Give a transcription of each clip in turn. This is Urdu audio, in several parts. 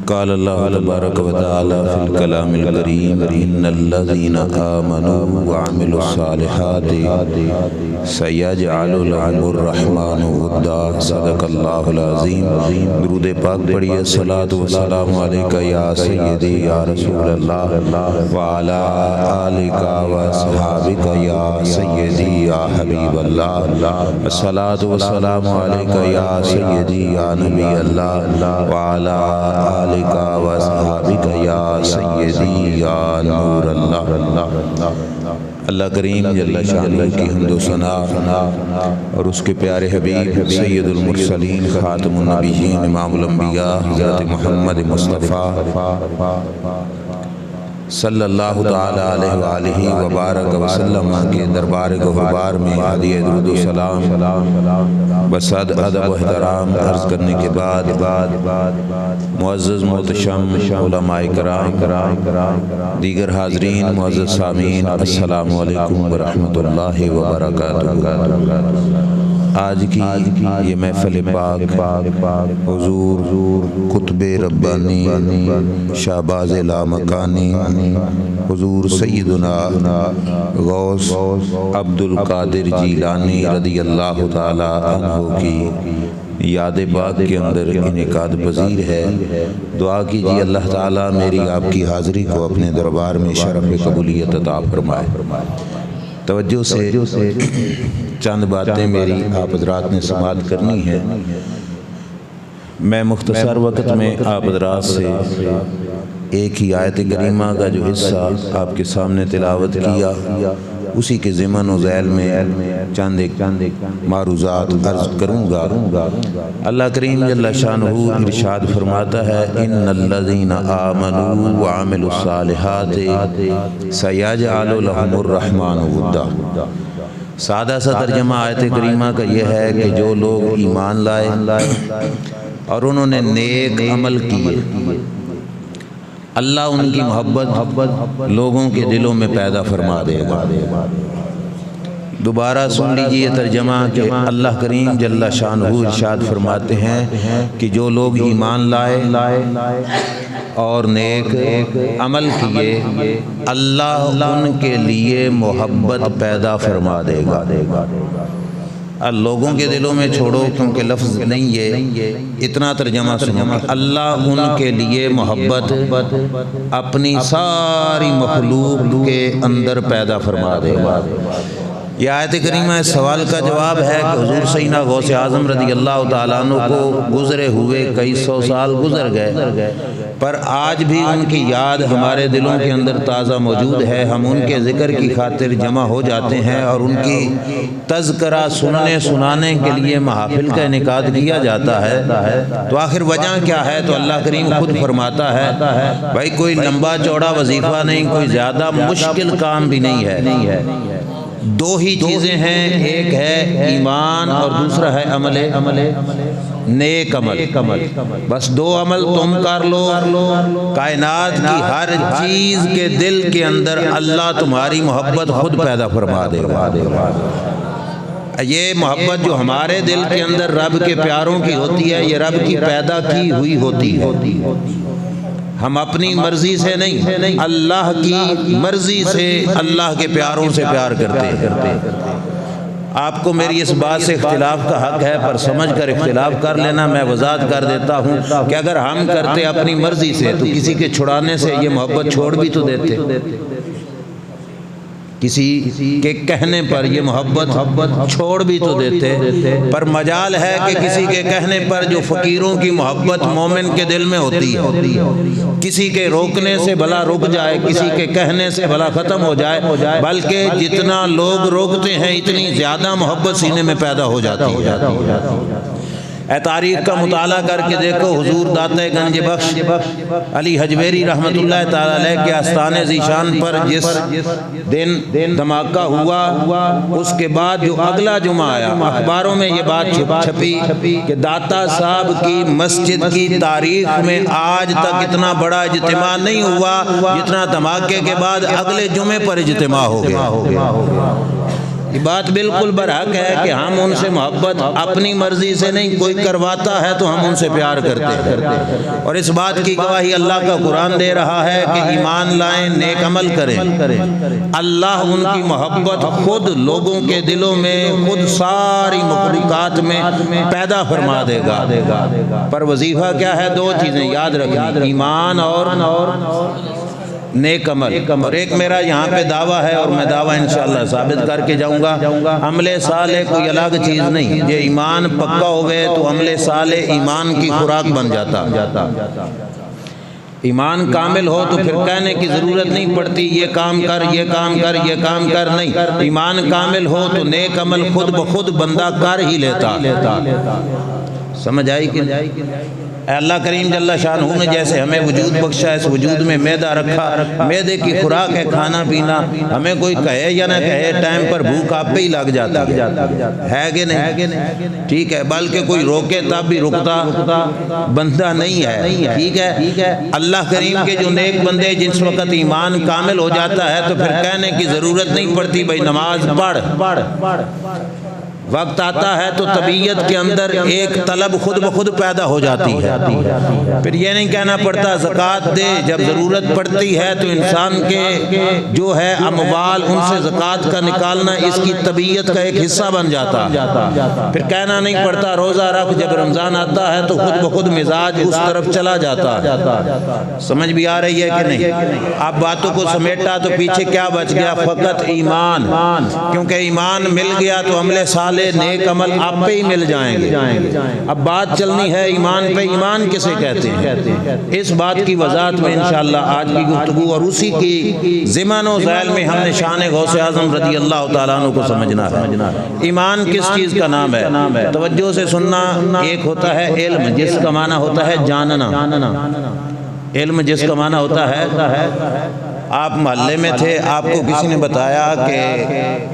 قال اللہ تبارک و تعالی فی الکلام الکریم ان الذین آمنوا وعملوا الصالحات سیجعل لهم الرحمن ودا صدق اللہ العظیم۔ درود پاک پڑھیے۔ الصلاۃ والسلام علیک یا سیدی یا رسول اللہ وعلی آلک واصحابک یا سیدی یا حبیب اللہ۔ الصلاۃ والسلام علیک یا سیدی یا نبی اللہ وعلی آلک واصحابک یا سیدی یا نور اللہ۔ اللہ کریم جل شانہ کی حمد و ثنا اور اس کے پیارے حبیب سید المرسلین خاتم النبیین امام الانبیاء حضرت محمد مصطفیٰ صلی اللہ تعالی علیہ وآلہ وبارک وسلم کے دربار گہوار میں ہدیہ درود و سلام بصد ادب و احترام عرض کرنے کے بعد معزز محتشم علماء کرام دیگر حاضرین معزز سامعین السلام علیکم ورحمۃ اللہ وبرکاتہ۔ آج کی یہ محفل پاک حضور قطب ربانی شہباز لامکانی حضور سیدنا غوث عبد القادر جیلانی رضی اللہ تعالی عنہ کی یاد پاک کے اندر انعقاد پذیر ہے۔ دعا کیجیے اللہ تعالی میری آپ کی حاضری کو اپنے دربار میں شرف قبولیت عطا فرمائے۔ توجہ سے چند باتیں میری آپ حضرات نے سماعت کرنی ہے۔ میں مختصر وقت میں آپ حضرات سے ایک ہی آیت کریمہ کا جو حصہ آپ کے سامنے تلاوت کیا اسی کے ضمن و ذیل میں چند معروضات عرض کروں گا۔ اللہ کریم جل شانہ ارشاد فرماتا ہے ان الذین آمنوا وعملوا الصالحات سیجعل لهم الرحمن ودا۔ سادہ سا ترجمہ آیت کریمہ کا یہ ہے کہ جو لوگ ایمان لائے اور انہوں نے نیک عمل کیے اللہ ان کی محبت لوگوں کے دلوں میں پیدا فرما دے گا۔ دوبارہ سن لیجئے ترجمہ کہ اللہ کریم جل شانہ ارشاد فرماتے ہیں کہ جو لوگ ایمان لائے اور نیک عمل کیے اللہ ان کے لیے محبت پیدا فرما دے گا۔ لوگوں کے دلوں میں چھوڑو کیونکہ لفظ نہیں ہے، اتنا ترجمہ سنو کہ اللہ ان کے لیے محبت اپنی ساری مخلوق کے اندر پیدا فرما دے گا۔ یہ آیت کریمہ اس سوال کا جواب ہے کہ حضور سیدنا غوث اعظم رضی اللہ تعالیٰ عنہ کو گزرے ہوئے کئی سو سال گزر گئے پر آج بھی ان کی یاد ہمارے دلوں کے اندر تازہ موجود ہے۔ ہم ان کے ذکر کی خاطر جمع ہو جاتے ہیں اور ان کی تذکرہ سنانے کے لیے محافل کا انعقاد کیا جاتا ہے۔ تو آخر وجہ کیا ہے؟ تو اللہ کریم خود فرماتا ہے بھائی کوئی لمبا چوڑا وظیفہ نہیں، کوئی زیادہ مشکل کام بھی نہیں ہے۔ دو ہی چیزیں ہیں، ایک ہے ایمان اور دوسرا ہے عمل نیک عمل۔ بس دو عمل تم کر لو، کائنات کی ہر چیز کے دل کے اندر اللہ تمہاری محبت خود پیدا فرما دے گا۔ یہ محبت جو ہمارے دل کے اندر رب کے پیاروں کی ہوتی ہے یہ رب کی پیدا کی ہوئی ہوتی ہے۔ ہم اپنی مرضی سے نہیں، اللہ کی مرضی سے اللہ کے پیاروں سے پیار کرتے ہیں۔ آپ کو میری اس بات سے اختلاف کا حق ہے پر سمجھ کر اختلاف کر لینا۔ میں وضاحت کر دیتا ہوں کہ اگر ہم کرتے اپنی مرضی سے تو کسی کے چھڑانے سے یہ محبت چھوڑ بھی تو دیتے، کسی کے کہنے پر یہ محبت چھوڑ بھی تو دیتے، پر مجال ہے کہ کسی کے کہنے پر جو فقیروں کی محبت مومن کے دل میں ہوتی ہے کسی کے روکنے سے بھلا رک جائے، کسی کے کہنے سے بھلا ختم ہو جائے، بلکہ جتنا لوگ روکتے ہیں اتنی زیادہ محبت سینے میں پیدا ہو جاتی ہے۔ اے تاریخ کا مطالعہ کر کے دیکھو، حضور داتہ گنج بخش علی حجویری رحمت اللہ تعالی علیہ کے آستانِ ذیشان پر جس دن دھماکہ ہوا اس کے بعد جو اگلا جمعہ آیا اخباروں میں یہ بات چھپی کہ داتا صاحب کی مسجد کی تاریخ میں آج تک اتنا بڑا اجتماع نہیں ہوا جتنا دھماکے کے بعد اگلے جمعے پر اجتماع ہو گیا۔ یہ بات بالکل برحق ہے کہ ہم ان سے محبت اپنی مرضی سے نہیں، کوئی کرواتا ہے تو ہم ان سے پیار کرتے ہیں، اور اس بات کی گواہی اللہ کا قرآن دے رہا ہے کہ ایمان لائیں، نیک عمل کریں، اللہ ان کی محبت خود لوگوں کے دلوں میں، خود ساری مخلوقات میں پیدا فرما دے گا۔ پر وظیفہ کیا ہے؟ دو چیزیں یاد رکھیں، ایمان اور نیک عمل۔ اور ایک میرا یہاں پہ دعویٰ ہے، اور میں دعویٰ انشاءاللہ ثابت کر کے جاؤں گا، عمل صالح کوئی الگ چیز نہیں، یہ ایمان پکا ہوئے تو عمل صالح ایمان کی خوراک بن جاتا۔ ایمان کامل ہو تو پھر کہنے کی ضرورت نہیں پڑتی یہ کام کر، یہ کام کر، یہ کام کر، نہیں، ایمان کامل ہو تو نیک عمل خود بخود بندہ کر ہی لیتا۔ سمجھ آئی کہ اے اللہ کریم جل شانہ نے جیسے ہمیں وجود بخشا، اس وجود میں معدہ رکھا، معدے کی خوراک ہے کھانا پینا، ہمیں کوئی کہے یا نہ کہے ٹائم پر بھوک آپ پہ ہی لگ جاتی ہے کہ نہیں؟ ٹھیک ہے، بلکہ کوئی روکے تب بھی رکتا بندہ نہیں ہے، ٹھیک ہے۔ اللہ کریم کے جو نیک بندے جس وقت ایمان کامل ہو جاتا ہے تو پھر کہنے کی ضرورت نہیں پڑتی بھائی نماز پڑھ۔ وقت آتا ہے تو طبیعت کے اندر ایک طلب خود بخود پیدا ہو جاتی ہے، پھر یہ نہیں کہنا پڑتا زکوٰۃ دے، جب ضرورت پڑتی ہے تو انسان کے جو ہے اموال ان سے زکوٰۃ کا نکالنا اس کی طبیعت کا ایک حصہ بن جاتا، پھر کہنا نہیں پڑتا روزہ رکھ، جب رمضان آتا ہے تو خود بخود مزاج اس طرف چلا جاتا۔ سمجھ بھی آ رہی ہے کہ نہیں؟ اب باتوں کو سمیٹا تو پیچھے کیا بچ گیا؟ فقط ایمان، کیونکہ ایمان مل گیا تو عمل صالح نیک عمل آپ پہ ہی مل جائیں گے۔ اب بات چلنی ہے ایمان پہ، ایمان کسے کہتے ہیں؟ اس بات کی وضاحت میں انشاءاللہ آج کی گفتگو اور اسی کی ضمن و ذیل میں ہم نے شان غوث اعظم رضی اللہ تعالیٰ عنہ کو سمجھنا ہے۔ ایمان کس چیز کا نام ہے؟ توجہ سے سننا، ایک ہوتا ہے علم جس کا معنی ہوتا ہے جاننا، علم جس کا معنی ہوتا ہے، آپ محلے میں تھے، آپ کو کسی نے بتایا کہ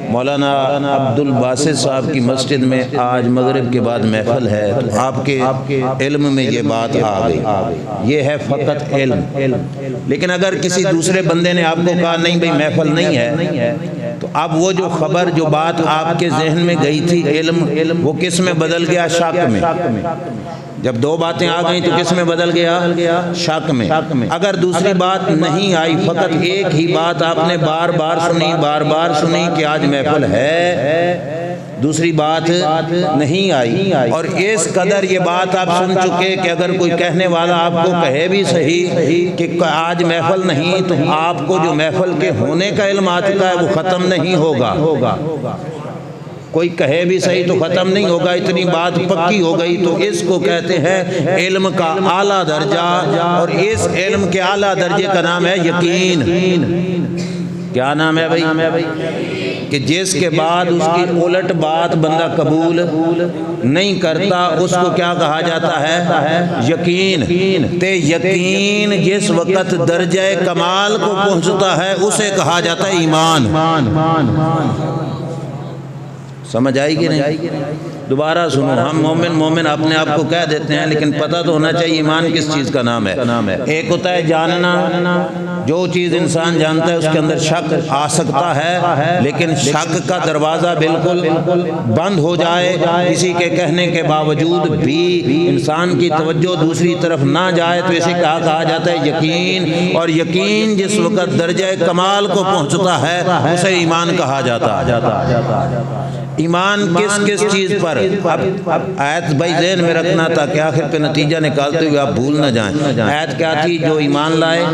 مولانا عبد الباسط صاحب کی مسجد میں آج مغرب کے بعد محفل ہے، تو آپ کے علم میں یہ بات آ گئی، یہ ہے فقط علم۔ لیکن اگر کسی دوسرے بندے نے آپ کو کہا نہیں بھئی محفل نہیں ہے، تو اب وہ جو خبر جو بات آپ کے ذہن میں گئی تھی علم، وہ کس میں بدل گیا؟ شک میں۔ جب دو باتیں آ گئیں تو کس میں بدل گیا؟ شک میں۔ اگر دوسری بات نہیں آئی، فقط ایک ہی بات آپ نے بار بار سنی کہ آج محفل ہے، دوسری بات نہیں آئی، اور اس قدر یہ بات آپ سن چکے کہ اگر کوئی کہنے والا آپ کو کہے بھی صحیح کہ آج محفل نہیں، تو آپ کو جو محفل کے ہونے کا علم آ چکا ہے وہ ختم نہیں ہوگا۔ کوئی کہے بھی صحیح تو ختم نہیں ہوگا، اتنی بات پکی ہو گئی۔ تو اس کو کہتے ہیں علم کا اعلیٰ درجہ، اور اس علم کے اعلیٰ درجے کا نام ہے یقین۔ کیا نام ہے بھائی؟ کہ جس کے بعد اس کی الٹ بات بندہ قبول نہیں کرتا، اس کو کیا کہا جاتا ہے؟ یقین۔ تے یقین جس وقت درجہ کمال کو پہنچتا ہے اسے کہا جاتا ہے ایمان۔ سمجھ آئی کہ نہیں؟ دوبارہ سنو، ہم مومن اپنے آپ کو کہہ دیتے ہیں، لیکن پتہ تو ہونا چاہیے ایمان کس چیز کا نام ہے۔ ایک ہوتا ہے جاننا، جو چیز انسان جانتا ہے اس کے اندر شک آ سکتا ہے، لیکن شک کا دروازہ بالکل بند ہو جائے، کسی کے کہنے کے باوجود بھی انسان کی توجہ دوسری طرف نہ جائے، تو اسے کہا جاتا ہے یقین۔ اور یقین جس وقت درجہ کمال کو پہنچتا ہے اسے ایمان کہا جاتا ہے۔ ایمان کس چیز پر؟ اب آیت بھائی ذہن میں رکھنا تاکہ آخر پہ نتیجہ نکالتے ہوئے آپ بھول نہ جائیں۔ آیت کیا تھی؟ جو ایمان لائے،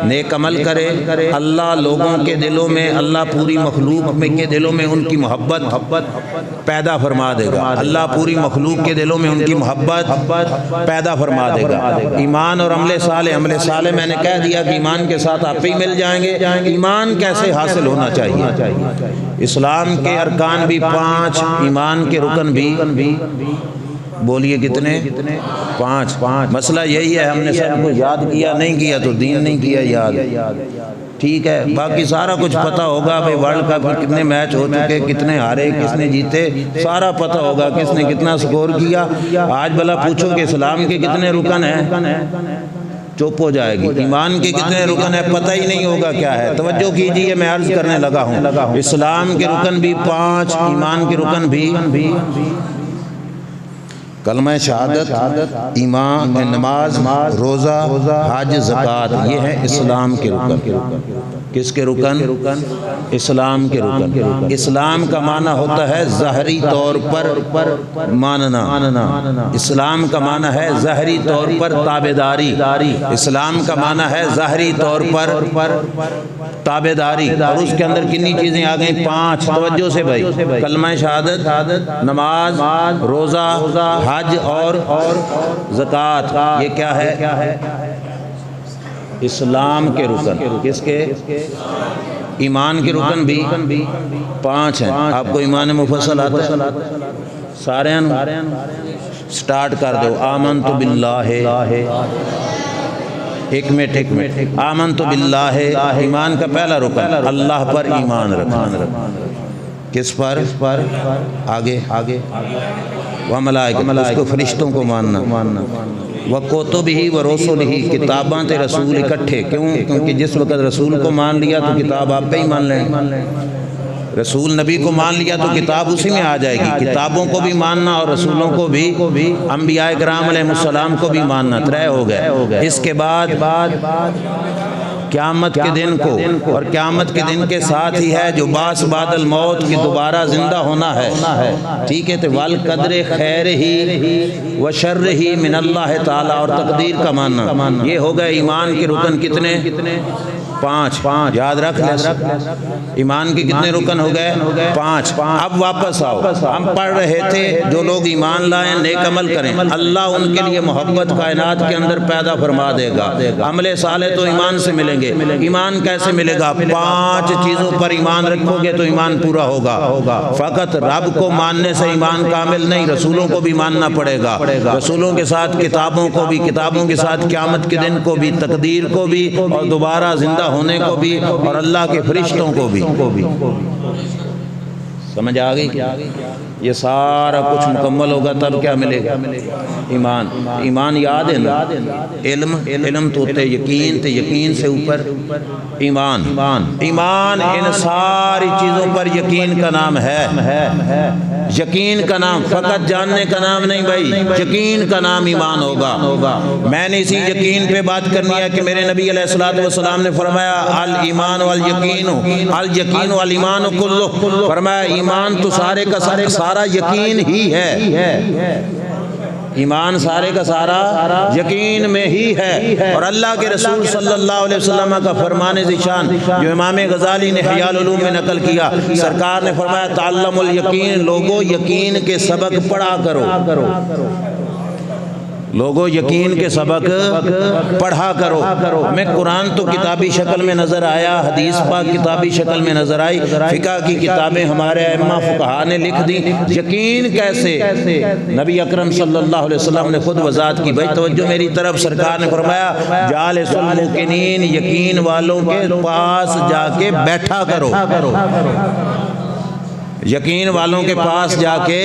نیک عمل کرے، اللہ لوگوں کے دلوں میں، اللہ پوری مخلوق میں کے دلوں میں ان کی محبت پیدا فرما دے گا، اللہ پوری مخلوق کے دلوں میں ان کی محبت پیدا فرما دے گا۔ ایمان اور عمل صالح میں نے کہہ دیا کہ ایمان کے ساتھ آپ ہی مل جائیں گے۔ ایمان کیسے حاصل ہونا چاہیے؟ اسلام کے ارکان بھی 5، ایمان کے رکن بھی بولیے کتنے؟ 5۔ مسئلہ یہی ہے، ہم نے سب کو یاد کیا نہیں کیا تو دین نہیں کیا یاد، ٹھیک ہے؟ باقی سارا کچھ پتہ ہوگا، بھائی ورلڈ کپ میں کتنے میچ ہو چکے، کتنے ہارے، کس نے جیتے، سارا پتہ ہوگا، کس نے کتنا سکور کیا۔ آج بھلا پوچھو کہ اسلام کے کتنے رکن ہیں؟ چپ ہو جائے گی۔ ایمان کے کتنے رکن ہیں پتہ ہی نہیں ہوگا کیا ہے۔ توجہ کیجئے، میں عرض کرنے لگا ہوں، اسلام کے رکن بھی 5، ایمان کے رکن بھی کلمہ شہادت، ایمان، نماز، روزہ، حج، زکوٰۃ، یہ ہیں اسلام کے رکن۔ کس کے رکن؟ اسلام کے رکن۔ اسلام کا معنی ہوتا ہے ظاہری طور پر ماننا، اسلام کا معنی ہے ظاہری طور پر تابعداری، اسلام کا معنی ہے ظاہری طور پر تابعداری۔ اور اس کے اندر کنی چیزیں آ گئیں؟ 5۔ توجہ سے بھائی، کلمہ شہادت، نماز، روزہ، حج اور زکوٰۃ، یہ کیا ہے؟ اسلام کے رکن۔ کس کے؟ ایمان کے رکن بھی 5 ہیں۔ آپ کو ایمان مفصل آتا ہے؟ سارے سٹارٹ کر دو۔ آمنت باللہ، ایک منٹ، آمنت باللہ، ایمان کا پہلا رکن اللہ پر ایمان رکھنا۔ کس پر؟ آگے وملائکہ، اس کو فرشتوں کو ماننا، وکتبہ ورسلہ، کتاباں تے رسول اکٹھے۔ کیونکہ جس وقت رسول کو مان لیا تو کتاب آپ پہ ہی مان لیں۔ رسول نبی کو مان لیا تو کتاب اسی میں آ جائے گی۔ کتابوں کو بھی ماننا اور رسولوں کو بھی، انبیاء کرام علیہ السلام کو بھی ماننا، 3 ہو گئے۔ اس کے بعد قیامت کے دن کو، اور قیامت کے دن کے ساتھ ہی ہے جو بعث بعد الموت کی دوبارہ زندہ ہونا ہے، ٹھیک ہے؟ تو والقدر خیرہ و شرہ من اللہ تعالی، اور تقدیر کا ماننا۔ یہ ہو گئے ایمان کے رکن کتنے؟ 5۔ یاد رکھ لیں، ایمان کے کتنے رکن ہو گئے؟ 5۔ اب واپس آؤ، ہم پڑھ رہے تھے جو لوگ ایمان لائیں، نیک عمل کریں، اللہ ان کے لیے محبت کائنات کے اندر پیدا فرما دے گا۔ عمل صالح تو ایمان سے ملیں گے۔ ایمان کیسے ملے گا؟ 5 چیزوں پر ایمان رکھو گے تو ایمان پورا ہوگا۔ فقط رب کو ماننے سے ایمان کامل نہیں، رسولوں کو بھی ماننا پڑے گا، رسولوں کے ساتھ کتابوں کو بھی، کتابوں کے ساتھ قیامت کے دن کو بھی، تقدیر کو بھی، اور دوبارہ زندہ ہونے کو بھی، اور اللہ کے فرشتوں کو بھی۔ سمجھ آ گئی؟ یہ سارا کچھ مکمل ہوگا تب کیا ملے گا؟ ایمان۔ ایمان یاد ہے نا؟ علم تو تے یقین، تے یقین سے اوپر ایمان۔ ایمان ان ساری چیزوں پر یقین کا نام ہے، یقین کا نام، فقط جاننے کا نام نہیں بھائی، یقین کا نام ایمان ہوگا۔ میں نے اسی یقین پہ بات کرنی ہے کہ میرے نبی علیہ الصلوۃ والسلام نے فرمایا الایمان والیقین، الیقین والایمان کلہ، فرمایا ایمان تو سارے کا سارا یقین ہی ہے، ایمان سارے کا سارا یقین میں ہی ہے۔ اور اللہ کے رسول صلی اللہ علیہ وسلم کا فرمان ذیشان جو امام غزالی نے احیاء العلوم میں نقل کیا، سرکار نے فرمایا تعلم الیقین، لوگوں یقین کے سبق پڑھا کرو، لوگوں یقین کے سبق پڑھا کرو۔ ہمیں قرآن تو کتابی شکل میں نظر آیا، حدیث پاک کتابی شکل میں نظر آئی، فقہ کی کتابیں ہمارے ائمہ فقہا نے لکھ دی، یقین کیسے؟ نبی اکرم صلی اللہ علیہ وسلم نے خود وضاحت کی۔ بھائی توجہ میری طرف، سرکار نے فرمایا جالس الموقنین، یقین والوں کے پاس جا کے بیٹھا کرو، یقین والوں کے پاس جا کے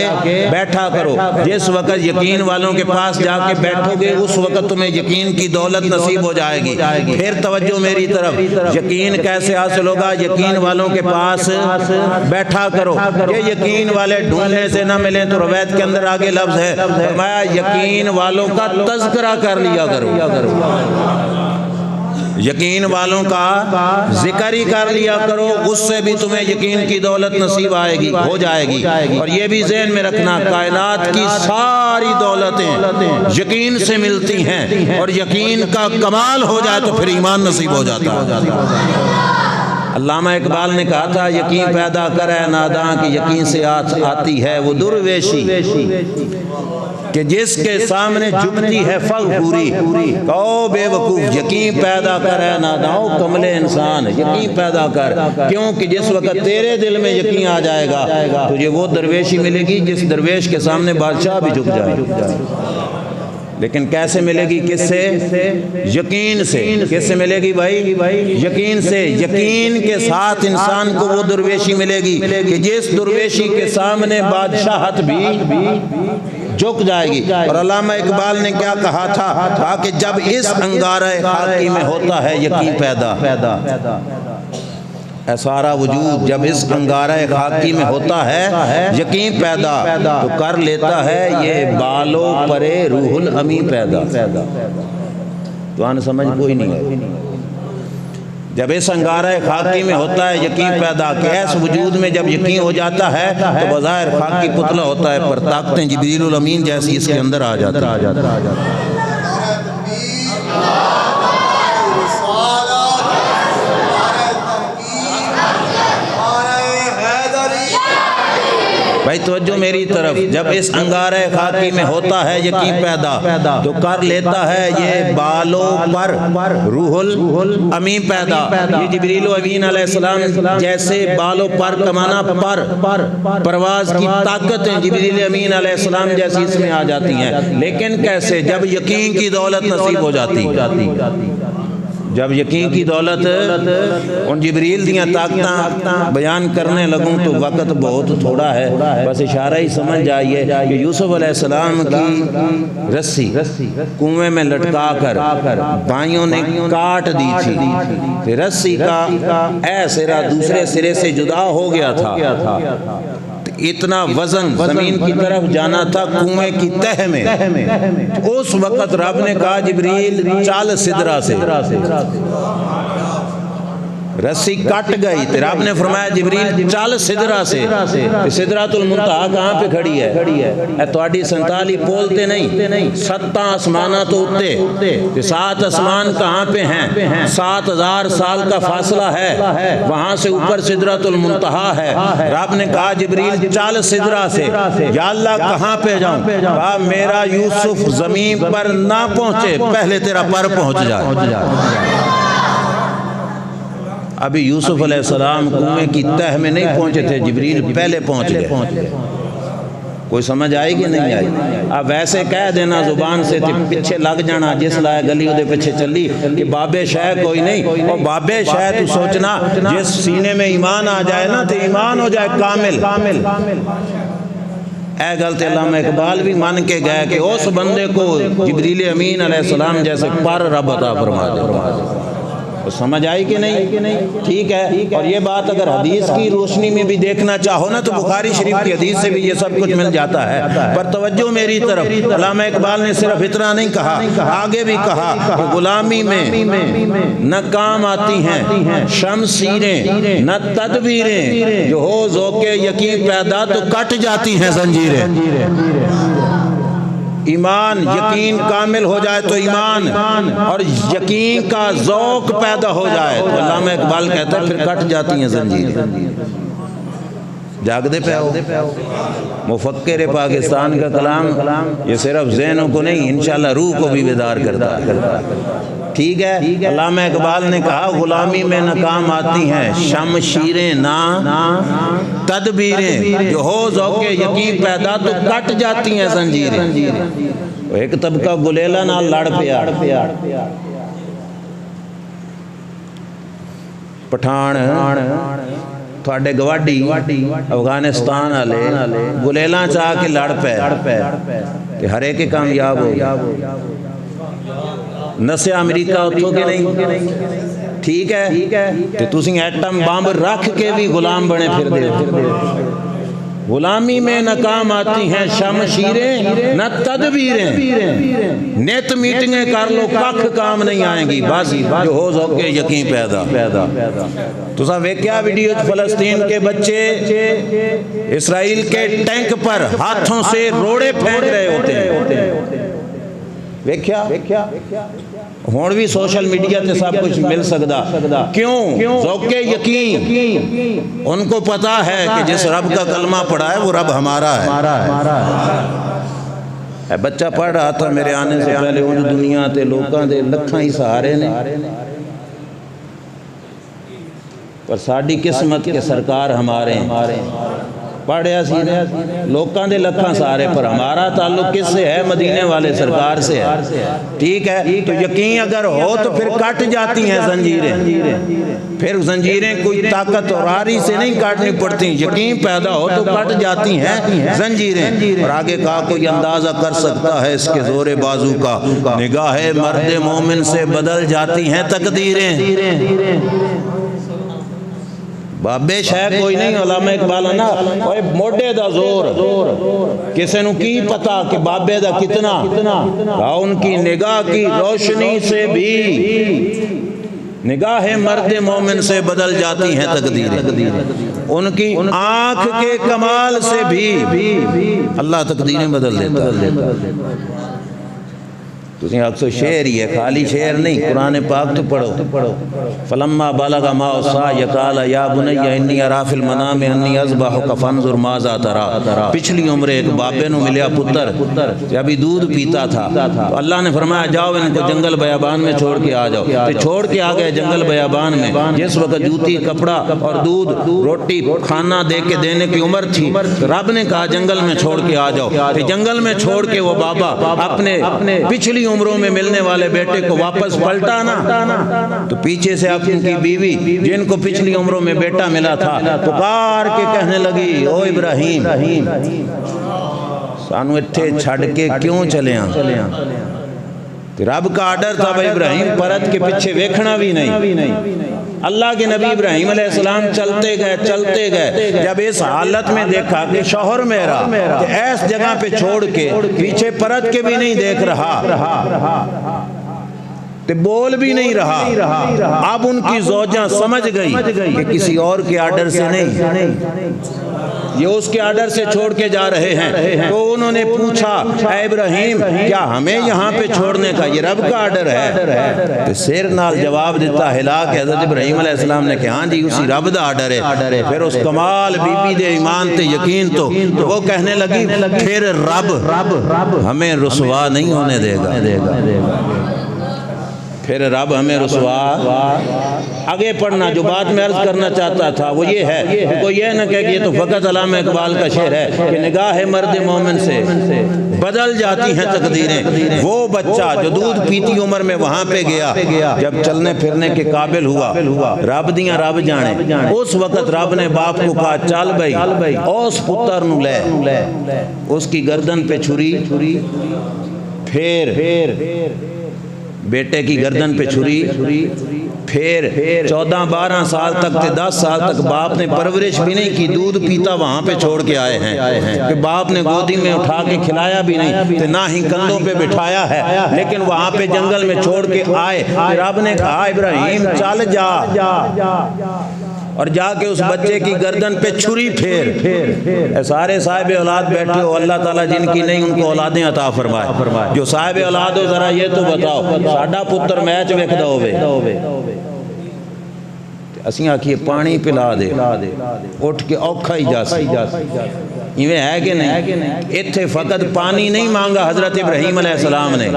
بیٹھا کرو۔ جس وقت یقین والوں کے پاس جا کے بیٹھو گے اس وقت تمہیں یقین کی دولت نصیب ہو جائے گی۔ پھر توجہ میری طرف، یقین کیسے حاصل ہوگا؟ یقین والوں کے پاس بیٹھا کرو۔ یہ یقین والے ڈھونڈنے سے نہ ملیں تو روایت کے اندر آگے لفظ ہے، فرمایا یقین والوں کا تذکرہ کر لیا کرو، یقین والوں کا ذکر ہی کر لیا کرو، اس سے بھی تمہیں یقین کی دولت نصیب آئے گی، ہو جائے گی۔ اور یہ بھی ذہن میں رکھنا، کائنات کی ساری دولتیں یقین سے ملتی ہیں، اور یقین کا کمال ہو جائے تو پھر ایمان نصیب ہو جاتا ہے۔ علامہ اقبال نے کہا تھا یقین پیدا کرے ناداں کی یقین سے آتی ہے وہ درویشی، کہ جس کے سامنے جھکتی ہے فغفوری، کہو بے وقوف یقین پیدا کرے ناداں، کمل انسان یقین پیدا کر، کیونکہ جس وقت تیرے دل میں یقین آ جائے گا تجھے وہ درویشی ملے گی جس درویش کے سامنے بادشاہ بھی جھک جائے۔ لیکن کیسے ملے گی؟ کس سے؟ یقین سے۔ کس سے ملے گی بھائی؟ یقین سے۔ یقین کے ساتھ انسان کو وہ درویشی ملے گی کہ جس درویشی کے سامنے بادشاہت بھی جھک جائے گی۔ اور علامہ اقبال نے کیا کہا تھا؟ کہا کہ جب اس انگارہ خاکی میں ہوتا ہے یقین پیدا، اے سارا وجود جب اس انگارہ خاکی میں ہوتا ہے یقین پیدا، تو کر لیتا ہے یہ بالو پرے روح الامی پیدا۔ تو آن سمجھ کوئی نہیں ہے۔ جب اس انگارہ خاکی میں ہوتا ہے یقین پیدا، کہ ایس وجود میں جب یقین ہو جاتا ہے تو بظاہر خاکی پتلا ہوتا ہے، پر طاقتیں جبریل الامین جیسی اس کے اندر آ جاتی ہیں۔ بھائی توجہ میری طرف، جب اس انگارہ خاکی میں ہوتا ہے یقین پیدا، تو کر لیتا ہے یہ بالو پر روح الامین پیدا۔ یہ جبریل امین علیہ السلام جیسے بالو پر کمانا پر پرواز کی طاقتیں جبریل امین علیہ السلام جیسی اس میں آ جاتی ہیں، لیکن کیسے؟ جب یقین کی دولت نصیب ہو جاتی ہے، جب یقین کی دولت ان جبریل دیاں طاقتاں بیان کرنے لگوں تو وقت بہت تھوڑا ہے، بس اشارہ ہی سمجھ جائیے کہ یوسف علیہ السلام کی رسی کنویں میں لٹکا کر بھائیوں نے کاٹ دی تھی، کہ رسی کا اے سرا دوسرے سرے سے جدا ہو گیا تھا، اتنا وزن زمین کی طرف جانا تھا کنویں کی تہ میں۔ اس وقت رب نے کہا جبریل چل سدرا سے، رسی کٹ گئی، تو رب نے فرمایا جبریل چل سدرا سے۔ سدرۃ المنتہا کہاں پہ کھڑی ہے؟ تواڈی 47 پول تے نہیں، 7 آسمانہ تو اتے، 7 آسمان کہاں پہ ہیں؟ 7000 سال کا فاصلہ ہے، وہاں سے اوپر سدرۃ المنتہا ہے۔ رب نے کہا جبریل چل سدرا سے۔ یا اللہ کہاں پہ جاؤں؟ کہا میرا یوسف زمین پر نہ پہنچے، پہلے تیرا پر پہنچ جائے۔ ابھی یوسف علیہ السلام کنویں کی تہ میں نہیں پہنچے تھے، جبریل پہلے پہنچ گئے۔ کوئی سمجھ آئے گی نہیں آئی؟ اب ویسے کہہ دینا زبان سے پیچھے لگ جانا، جس لائے گلی دے پیچھے چلی کہ بابے شہ کوئی نہیں، اور بابے شہ تو سوچنا جس سینے میں ایمان آ جائے نا تو ایمان ہو جائے کامل۔ اے غلط علامہ اقبال بھی مان کے گئے کہ اس بندے کو جبریل امین علیہ السلام جیسے پر رب عطا فرما دے۔ سمجھ آئی کہ نہیں؟ ٹھیک ہے۔ اور یہ بات اگر حدیث کی روشنی میں بھی دیکھنا چاہو نا تو بخاری شریف کی حدیث سے بھی یہ سب کچھ مل جاتا ہے۔ پر توجہ میری طرف، علامہ اقبال نے صرف اتنا نہیں کہا، آگے بھی کہا کہ غلامی میں نہ کام آتی ہیں شمشیریں نہ تدبیریں، جو ہو ذوق یقین پیدا تو کٹ جاتی ہیں زنجیریں۔ ایمان یقین کامل ہو جائے تو ایمان اور یقین کا ذوق پیدا ہو جائے تو علامہ اقبال کہتا ہے پھر کٹ جاتی ہیں زنجیریں۔ جاگ دے پہ ہو، مفکر پاکستان کا کلام یہ صرف ذہنوں کو نہیں انشاءاللہ روح کو بھی بیدار کرتا ہے۔ ٹھیک ہے۔ علامہ اقبال نے کہا غلامی میں ناکام آتی ہیں شمشیریں نہ تدبیریں، جو ہو ذوق یقین پیدا تو کٹ جاتی ہیں زنجیریں۔ ایک طبقہ گلیلا نال لڑ پیا، پٹھان تھوڑے گواڈی افغانستان والے گلیلا چاہ کے لڑ پے کہ ہر ایک کامیاب ہو گیا۔ نسیا امریکہ اتھو کے نہیں، ٹھیک ہے، کہ تسی ایٹم بمب رکھ کے بھی غلام بنے پھر دے۔ غلامی میں ناکام آتی ہیں شمشیریں نہ تدبیریں، نیت میٹنگیں کر لو ککھ کام نہیں آئیں گی، بس جو ہو ذوق یقین پیدا۔ تو سا ویکیا ویڈیو فلسطین کے بچے اسرائیل کے ٹینک پر ہاتھوں سے روڑے پھینک رہے ہوتے ہیں، ویکھیا ہون بھی سوشل میڈیا تے سب کچھ مل سکدا۔ کیوں؟ ذوق یقین، ان کو پتا ہے کہ جس رب کا کلمہ پڑھا ہے وہ رب ہمارا ہے۔ بچہ پڑھ رہا تھا میرے آنے سے پہلے، وہ جو دنیا تے لوکاں دے لکھاں ہی سہارے نے، پر ساڑی قسمت کے سرکار ہمارے ہیں۔ پڑھیا سی لوکاں دے لکھاں سارے، پر ہمارا تعلق کس سے ہے؟ مدینے والے سرکار سے ہے، ٹھیک ہے؟ تو یقین اگر ہو تو پھر کٹ جاتی ہیں زنجیریں، پھر زنجیریں کوئی طاقت اور آری سے نہیں کاٹنی پڑتی، یقین پیدا ہو تو کٹ جاتی ہیں زنجیریں۔ اور آگے کہا کوئی اندازہ کر سکتا ہے اس کے زور بازو کا، نگاہ مرد مومن سے بدل جاتی ہیں تقدیریں۔ بابے شاہ کوئی نہیں، علامہ اقبال نا اوے موڈے دا زور کسے نو کی پتا کہ بابے دا کتنا، ان کی نگاہ کی روشنی سے بھی نگاہ مرد مومن سے بدل جاتی ہیں تقدیریں، ان کی آنکھ کے کمال سے بھی اللہ تقدیریں بدل دیتا ہے۔ تُسیں اکثر شعر ہی ہے، خالی شعر نہیں، قرآن پاک تو پڑھو۔ فلما بلغ معه السعی قال یا بنی انی اری فی المنام انی اذبحک فانظر ماذا تری۔ پچھلی عمر ایک بابے نو ملیا پتر، جب ہی دودھ پیتا تھا تو اللہ نے فرمایا جاؤ ان کو جنگل بیابان میں چھوڑ کے آ جاؤ، تو چھوڑ کے آ گئے جنگل بیابان میں۔ جس وقت جوتی کپڑا اور دودھ روٹی کھانا دے کے دینے کی عمر تھی، رب نے کہا جنگل میں چھوڑ کے آ جاؤ، تو جنگل میں چھوڑ کے وہ بابا اپنے پچھلی عمروں میں ملنے والے بیٹے کو واپس پلٹا نا، تو پیچھے سے اپنی کی بیوی جن کو پچھلی عمروں میں بیٹا ملا تھا پکار کے کہنے لگی او ابراہیم سانو اتھے چھڑ کے کیوں چلے ہیں؟ رب کا آرڈر تھا بھائی ابراہیم پرت کے پیچھے ویکھنا بھی نہیں۔ اللہ کے نبی ابراہیم علیہ السلام چلتے گئے، جب اس حالت میں دیکھا کہ شوہر میرا کہ ایس جگہ پہ چھوڑ کے پیچھے پرت کے بھی نہیں دیکھ رہا، تے بول بھی نہیں رہا، اب ان کی زوجہ سمجھ گئی کہ کسی اور کے آرڈر سے نہیں، یہ اس کے آرڈر سے چھوڑ کے جا رہے ہیں۔ تو انہوں نے پوچھا اے ابراہیم کیا ہمیں یہاں پہ چھوڑنے کا یہ رب کا آرڈر ہے؟ تو سیر نال جواب دیتا ہلا کہ حضرت ابراہیم علیہ السلام نے کہا ہاں جی اسی رب دا آرڈر ہے۔ پھر اس کمال بی بی دے ایمان تے یقین تو وہ کہنے لگی پھر رب ہمیں رسوا نہیں ہونے دے گا، پھر رب ہمیں رسوا۔ آگے پڑھنا جو بات میں عرض کرنا چاہتا تھا وہ یہ ہے کہ کوئی یہ نہ کہے کہ یہ تو فقط علامہ اقبال کا شعر ہے کہ نگاہ مرد مومن سے بدل جاتی ہیں تقدیریں۔ وہ بچہ جو دودھ پیتی عمر میں وہاں پہ گیا، جب چلنے پھرنے کے قابل ہوا، رب دیاں رب جانے، اس وقت رب نے باپ کو کہا چل بھائی اس پتر نو لے، اس کی گردن پہ چھری پھیر، بیٹے کی گردن پہ چھری پھر 14-12 سال تک 10 سال تک باپ نے پرورش بھی نہیں کی، دودھ پیتا وہاں پہ چھوڑ کے آئے ہیں کہ باپ نے گودی میں اٹھا کے کھلایا بھی نہیں، نہ ہی کندھوں پہ بٹھایا ہے، لیکن وہاں پہ جنگل میں چھوڑ کے آئے۔ رب نے کہا ابراہیم چل جا اور جا کے اس بچے کی گردن پہ چھری پھیر۔ سارے صاحب اولاد بیٹھے ہو، اللہ تعالیٰ جن کی نہیں ان کو اولادیں عطا فرمائے، جو صاحب اولاد ہو ذرا یہ تو بتاؤ ساڈا پتر میچ ویکھدا ہوے، اسیں آکھیے پانی پلا دے اٹھ کے اوکھا ہی جا سی، ایویں ہے کہ نہیں؟ اتھے فقط پانی نہیں مانگا حضرت ابراہیم علیہ السلام نے،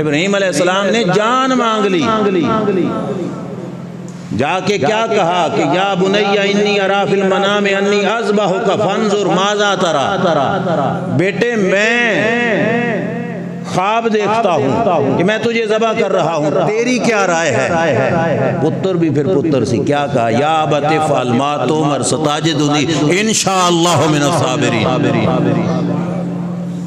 ابراہیم علیہ السلام نے جان مانگ لی، جا کے کیا کہا کہ یا بنی انی اری فی المنام انی اذبحک فانظر ماذا تری، بیٹے میں خواب دیکھتا ہوں کہ میں تجھے ذبح کر رہا ہوں، تیری کیا رائے ہے؟ پتر بھی پھر پتر سی کیا کہا یا ابت افعل ما تؤمر ستجدنی انشاءاللہ من الصابرین۔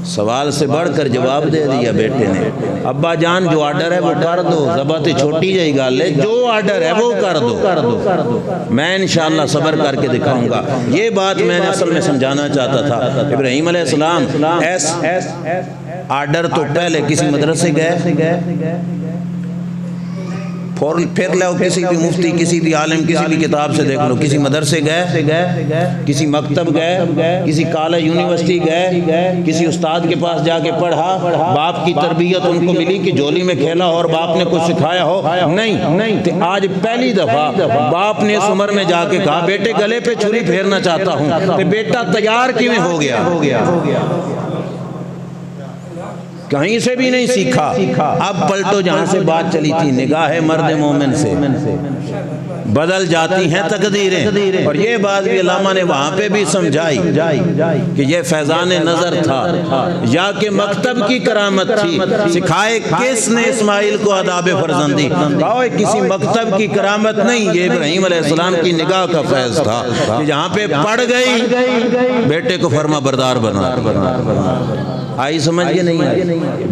سوال سے بڑھ کر جواب دے دیا بیٹے نے، ابا جان جو آرڈر ہے وہ کر دو، ذبح تے چھوٹی جائی گل ہے، جو آرڈر ہے وہ کر دو، میں انشاءاللہ صبر کر کے دکھاؤں گا۔ یہ بات میں نے اصل میں سمجھانا چاہتا تھا۔ ابراہیم علیہ السلام آرڈر تو پہلے کسی مدرسے گئے، پھر لو کسی بھی مفتی کسی بھی عالم کسی بھی کتاب سے دیکھ لو، کسی مدرسے گئے، کسی مکتب گئے، کسی کالج یونیورسٹی گئے، کسی استاد کے پاس جا کے پڑھا، باپ کی تربیت ان کو ملی کہ جولی میں کھیلا اور باپ نے کچھ سکھایا ہو؟ نہیں، آج پہلی دفعہ باپ نے اس عمر میں جا کے کہا بیٹے گلے پہ چھری پھیرنا چاہتا ہوں، کہ بیٹا تیار کیوں ہو گیا؟ کہیں سے بھی نہیں سیکھا۔ اب پلٹو جہاں سے بات چلی تھی، نگاہ مرد مومن سے بدل جاتی ہیں تقدیریں، اور یہ بات بھی علامہ نے وہاں پہ بھی سمجھائی کہ یہ فیضان نظر تھا یا کہ مکتب کی کرامت تھی۔ سکھائے کس نے اسماعیل کو آداب فرزندی؟ کہو کسی مکتب کی کرامت نہیں، یہ ابراہیم علیہ السلام کی نگاہ کا فیض تھا کہ جہاں پہ پڑ گئی بیٹے کو فرما بردار بنا۔ آئی سمجھ کے نہیں آئی؟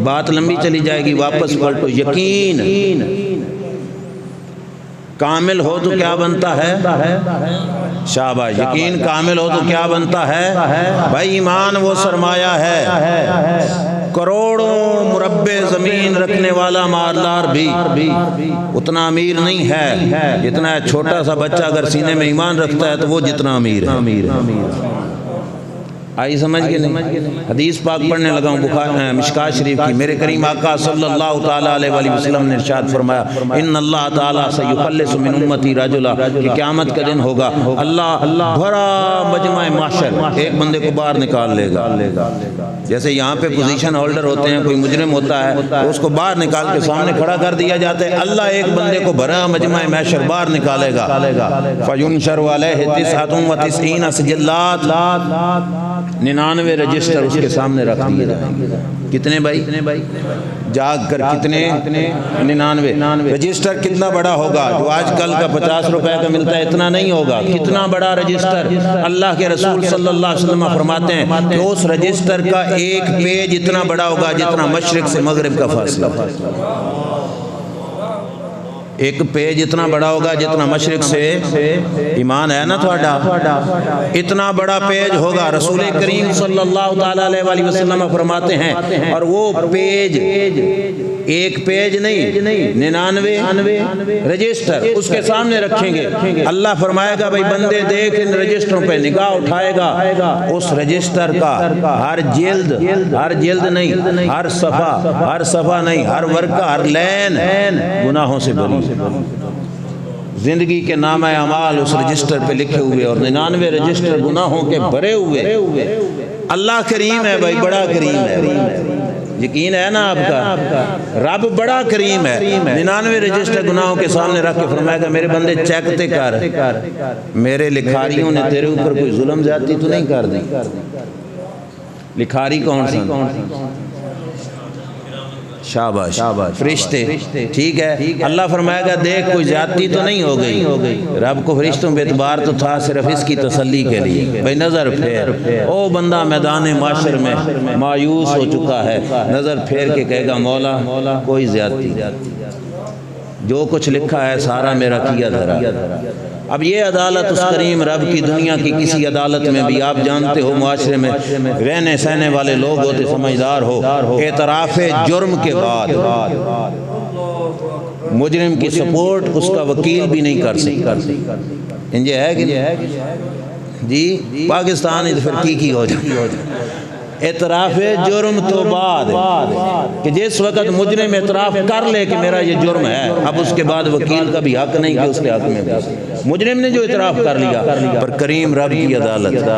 بات لمبی چلی جائے گی، واپس پلٹو۔ یقین کامل ہو تو کیا بنتا ہے؟ شاباش، یقین کامل ہو تو کیا بنتا ہے؟ بھائی ایمان وہ سرمایہ ہے، کروڑوں مربع زمین رکھنے والا مالدار بھی اتنا امیر نہیں ہے جتنا چھوٹا سا بچہ اگر سینے میں ایمان رکھتا ہے تو وہ جتنا امیر ہے۔ آئی سمجھ کے نہیں؟ حدیث پاک پڑھنے لگا ہوں مشکات شریف کی۔ میرے کریم آقا صلی اللہ تعالیٰ علیہ وآلہ وسلم نے ارشاد فرمایا، ان اللہ تعالیٰ سیخلص من امتی رجلا، کہ قیامت کا دن ہوگا، اللہ بھرا مجمع محشر ایک بندے کو باہر نکال لے گا۔ جیسے یہاں پہ پوزیشن ہولڈر ہوتے ہیں، کوئی مجرم ہوتا ہے تو اس کو باہر نکال کے سامنے کھڑا کر دیا جاتا ہے، اللہ ایک بندے کو بھرا مجمع محشر باہر نکالے گا۔ فینشر علیہ 99 سجلات، 99 رجسٹر اس کے سامنے رکھ دیے جائیں گے۔ کتنے بھائی؟ جاگ کر کتنے؟ 99 رجسٹر۔ کتنا بڑا ہوگا؟ جو آج کل کا 50 روپے کا ملتا ہے اتنا نہیں ہوگا۔ کتنا بڑا رجسٹر؟ اللہ کے رسول صلی اللہ علیہ وسلم فرماتے ہیں کہ اس رجسٹر کا ایک پیج اتنا بڑا ہوگا جتنا مشرق سے مغرب کا فاصلہ۔ ایک پیج اتنا بڑا ہوگا جتنا مشرق سے، ایمان ہے نا تھوڑا، اتنا بڑا پیج ہوگا۔ رسول کریم صلی اللہ تعالیٰ علیہ وآلہ وسلم فرماتے ہیں، اور وہ پیج ایک پیج نہیں، 99 رجسٹر اس کے سامنے رکھیں گے۔ اللہ فرمائے گا بھائی بندے دیکھ ان رجسٹروں پہ، نگاہ اٹھائے گا، اس رجسٹر کا ہر جلد نہیں، ہر صفحہ نہیں، ہر ورقہ، ہر لین گناہوں سے بری۔ زندگی کے نامہ اعمال اس رجسٹر پہ لکھے ہوئے، اور 99 رجسٹر گناہوں کے بھرے ہوئے۔ اللہ کریم ہے بھائی، بڑا کریم ہے۔ یقین ہے نا آپ کا؟ رب بڑا کریم ہے۔ 99 رجسٹر گناہوں کے سامنے رکھ کے فرمائے گا میرے بندے چیک تے کر، میرے لکھاریوں نے تیرے اوپر کوئی ظلم زیادتی تو نہیں کر دی؟ لکھاری کون سی؟ شاباش، فرشتے، ٹھیک ہے۔ اللہ فرمائے گا دیکھ کوئی زیادتی تو نہیں ہو گئی۔ رب کو فرشتوں پہ اعتبار تو تھا صرف اس کی تسلی کے لیے، بھائی نظر پھیر۔ او بندہ میدان معاشر میں مایوس ہو چکا ہے، نظر پھیر کے کہے گا مولا کوئی زیادتی، جو کچھ لکھا ہے سارا میرا کیا دھرا۔ اب یہ عدالت اس کریم رب کی دنیا کی کسی عدالت میں بھی آپ جانتے ہو، معاشرے میں رہنے سہنے والے لوگ ہوتے، سمجھدار ہو، اعتراف جرم کے بعد مجرم کی سپورٹ اس کا وکیل بھی نہیں کر سکتا۔ انجے ہے کہ جی پاکستان اس فرقی کی ہو جائے۔ اعتراف جرم تو بعد کہ جس وقت مجرم اعتراف کر لے کہ میرا یہ جرم ہے، اب اس کے بعد وکیل کا بھی حق نہیں کہ اس کے حق میں مجرم نے جو اعتراف کر لیا، پر کریم رب کی عدالت،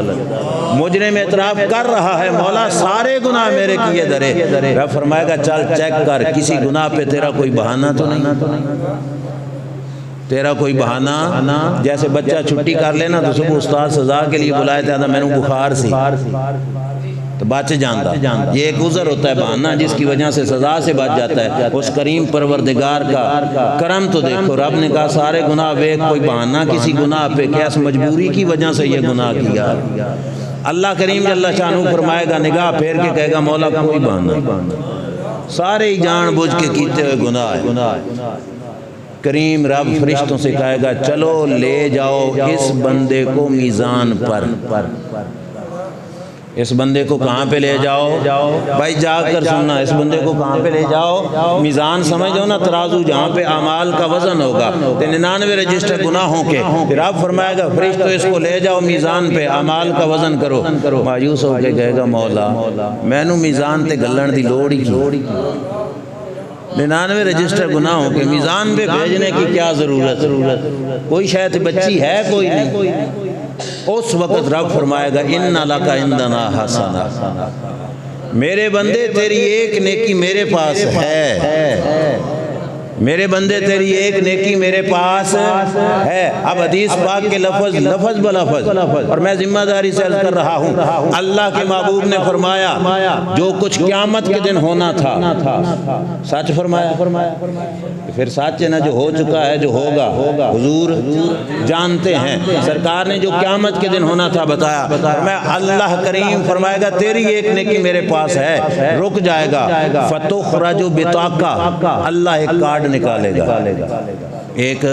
مجرم اعتراف کر رہا ہے مولا سارے گناہ میرے کیے درے، رب فرمائے گا چل چیک کر کسی گناہ پہ تیرا کوئی بہانہ تو نہیں، تیرا کوئی بہانہ۔ جیسے بچہ چھٹی کر لینا تو صبح استاد سزا کے لیے بلائے تھا میں نے بخار سی تو بچ جانتا، یہ ایک عذر ہوتا ہے، بہانہ جس کی وجہ سے سزا سے بچ جاتا ہے۔ اس کریم پروردگار کا کرم تو دیکھو، رب نے کہا سارے گناہ ویک، کوئی بہانہ کسی گناہ پہ کیا، اس مجبوری کی وجہ سے یہ گناہ کیا۔ اللہ کریم جل شانہ فرمائے گا نگاہ پھیر کے کہے گا مولا کوئی بہانہ، سارے جان بوجھ کے کیتے ہوئے گناہ ہے۔ کریم رب فرشتوں سے کہے گا چلو لے جاؤ اس بندے کو میزان پر۔ اس بندے کو کہاں پہ لے جاؤ بھائی؟ جا کر سننا، اس بندے کو کہاں پہ لے جاؤ؟ میزان سمجھو نا، ترازو جہاں پہ اعمال کا وزن ہوگا، 99 رجسٹر گناہوں کے، پھر آپ فرمائے گا فرشتوں اس کو لے جاؤ میزان پہ، اعمال کا وزن کرو۔ مایوس ہو کے کہے گا مولا میں نو میزان تے گلن دی لوڑ ہی 99 رجسٹر گناہوں کے میزان پہ بھیجنے کی کیا ضرورت؟ کوئی شاید بچی ہے کوئی نہیں۔ اس وقت رب فرمائے گا ان لک عندنا حسنہ، میرے بندے تیری ایک نیکی میرے پاس ہے، میرے بندے تیری ایک نیکی میرے پاس ہے۔ اب حدیث پاک کے لفظ بلفظ، اور میں ذمہ داری سے عرض کر رہا ہوں، اللہ کے محبوب نے فرمایا جو کچھ قیامت کے دن ہونا تھا سچ فرمایا، پھر سچ ہے نا، جو ہو چکا ہے، جو ہوگا حضور جانتے ہیں۔ سرکار نے جو قیامت کے دن ہونا تھا بتایا، میں اللہ کریم فرمائے گا تیری ایک نیکی میرے پاس ہے، رک جائے گا، فتخرج بطاقہ، اللہ ایک کارڈ نکالے گا۔ ایک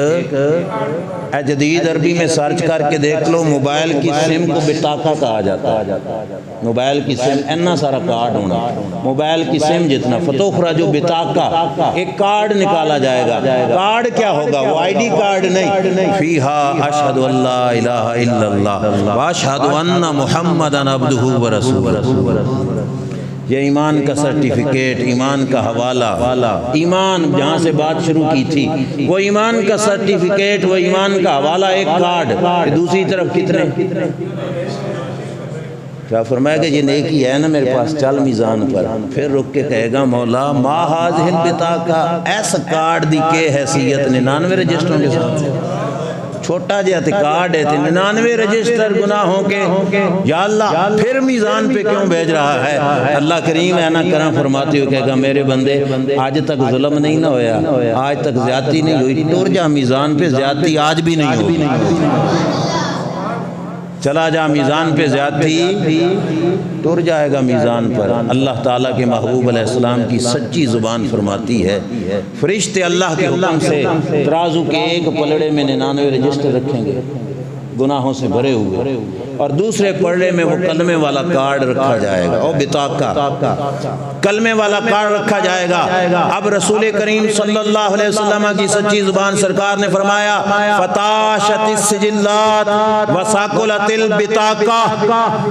جدید عربی میں سرچ کر کے دیکھ لو، موبائل کی سم کو بطاقہ کہا جاتا ہے۔ موبائل کی سم اتنا سارا کارڈ ہونا، موبائل کی سم جتنا، فتخرج بطاقہ، ایک کارڈ نکالا جائے گا۔ کارڈ کیا ہوگا؟ وہ آئی ڈی کارڈ نہیں، فیہا اشہد ان لا الہ الا اللہ واشہد ان محمدا عبدہ ورسولہ۔ یہ ایمان کا سرٹیفکیٹ، ایمان کا حوالہ، ایمان جہاں سے بات شروع کی تھی، وہ ایمان کا سرٹیفکیٹ، وہ ایمان کا حوالہ، ایک کارڈ۔ دوسری طرف کتنے؟ کیا فرمایا کہ یہ نیکی ہے نا میرے پاس، چل میزان پر، پھر رک کے کہے گا مولا ما ہاذہ البطاقہ، ایسا کارڈ دی کے حیثیت 99 رجسٹروں کے ساتھ، چھوٹا جہا کارڈ ہے 99 رجسٹر گناہوں کے، یا اللہ پھر میزان پہ کیوں بھیج رہا ہے؟ اللہ کریم ہے نا کرم فرماتے ہوئے کہے گا میرے بندے آج تک ظلم نہیں نہ ہویا، آج تک زیادتی نہیں ہوئی، ٹر جا میزان پہ، زیادتی آج بھی نہیں ہوئی، چلا جا میزان پہ، زیادتی ٹر جائے گا میزان پر۔ اللہ تعالیٰ کے محبوب علیہ السلام کی سچی زبان فرماتی ہے، فرشتے اللہ کے حکم سے ترازو کے ایک پلڑے میں 99 رجسٹر رکھیں گے گناہوں سے بھرے ہوئے، اور دوسرے پلڑے میں وہ کلمے والا کارڈ رکھا جائے گا، اور بطاقہ، کلمے والا کارڈ رکھا جائے گا۔ اب رسول کریم صلی اللہ علیہ وسلم کی سچی زبان سرکار نے فرمایا فتاشت السجلات وثقلت البطاقہ،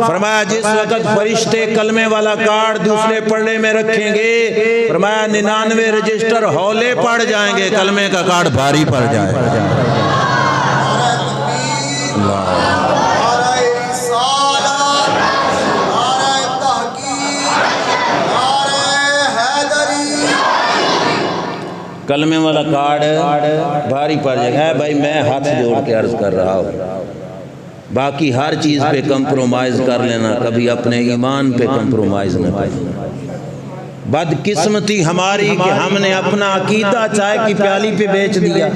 فرمایا جس وقت فرشتے کلمے والا کارڈ دوسرے پلڑے میں رکھیں گے، فرمایا 99 رجسٹر ہولے پڑ جائیں گے، کلمے کا کارڈ بھاری پڑ جائے گا۔ کلمے والا کارڈ بھاری پڑ جائے گا۔ بھائی میں ہاتھ جوڑ کے عرض کر رہا ہوں، باقی ہر چیز پہ کمپرومائز کر لینا، کبھی اپنے ایمان پہ کمپرومائز نہ کرنا۔ بدقسمتی ہماری کہ ہم نے اپنا عقیدہ چائے کی پیالی پہ بیچ دیا۔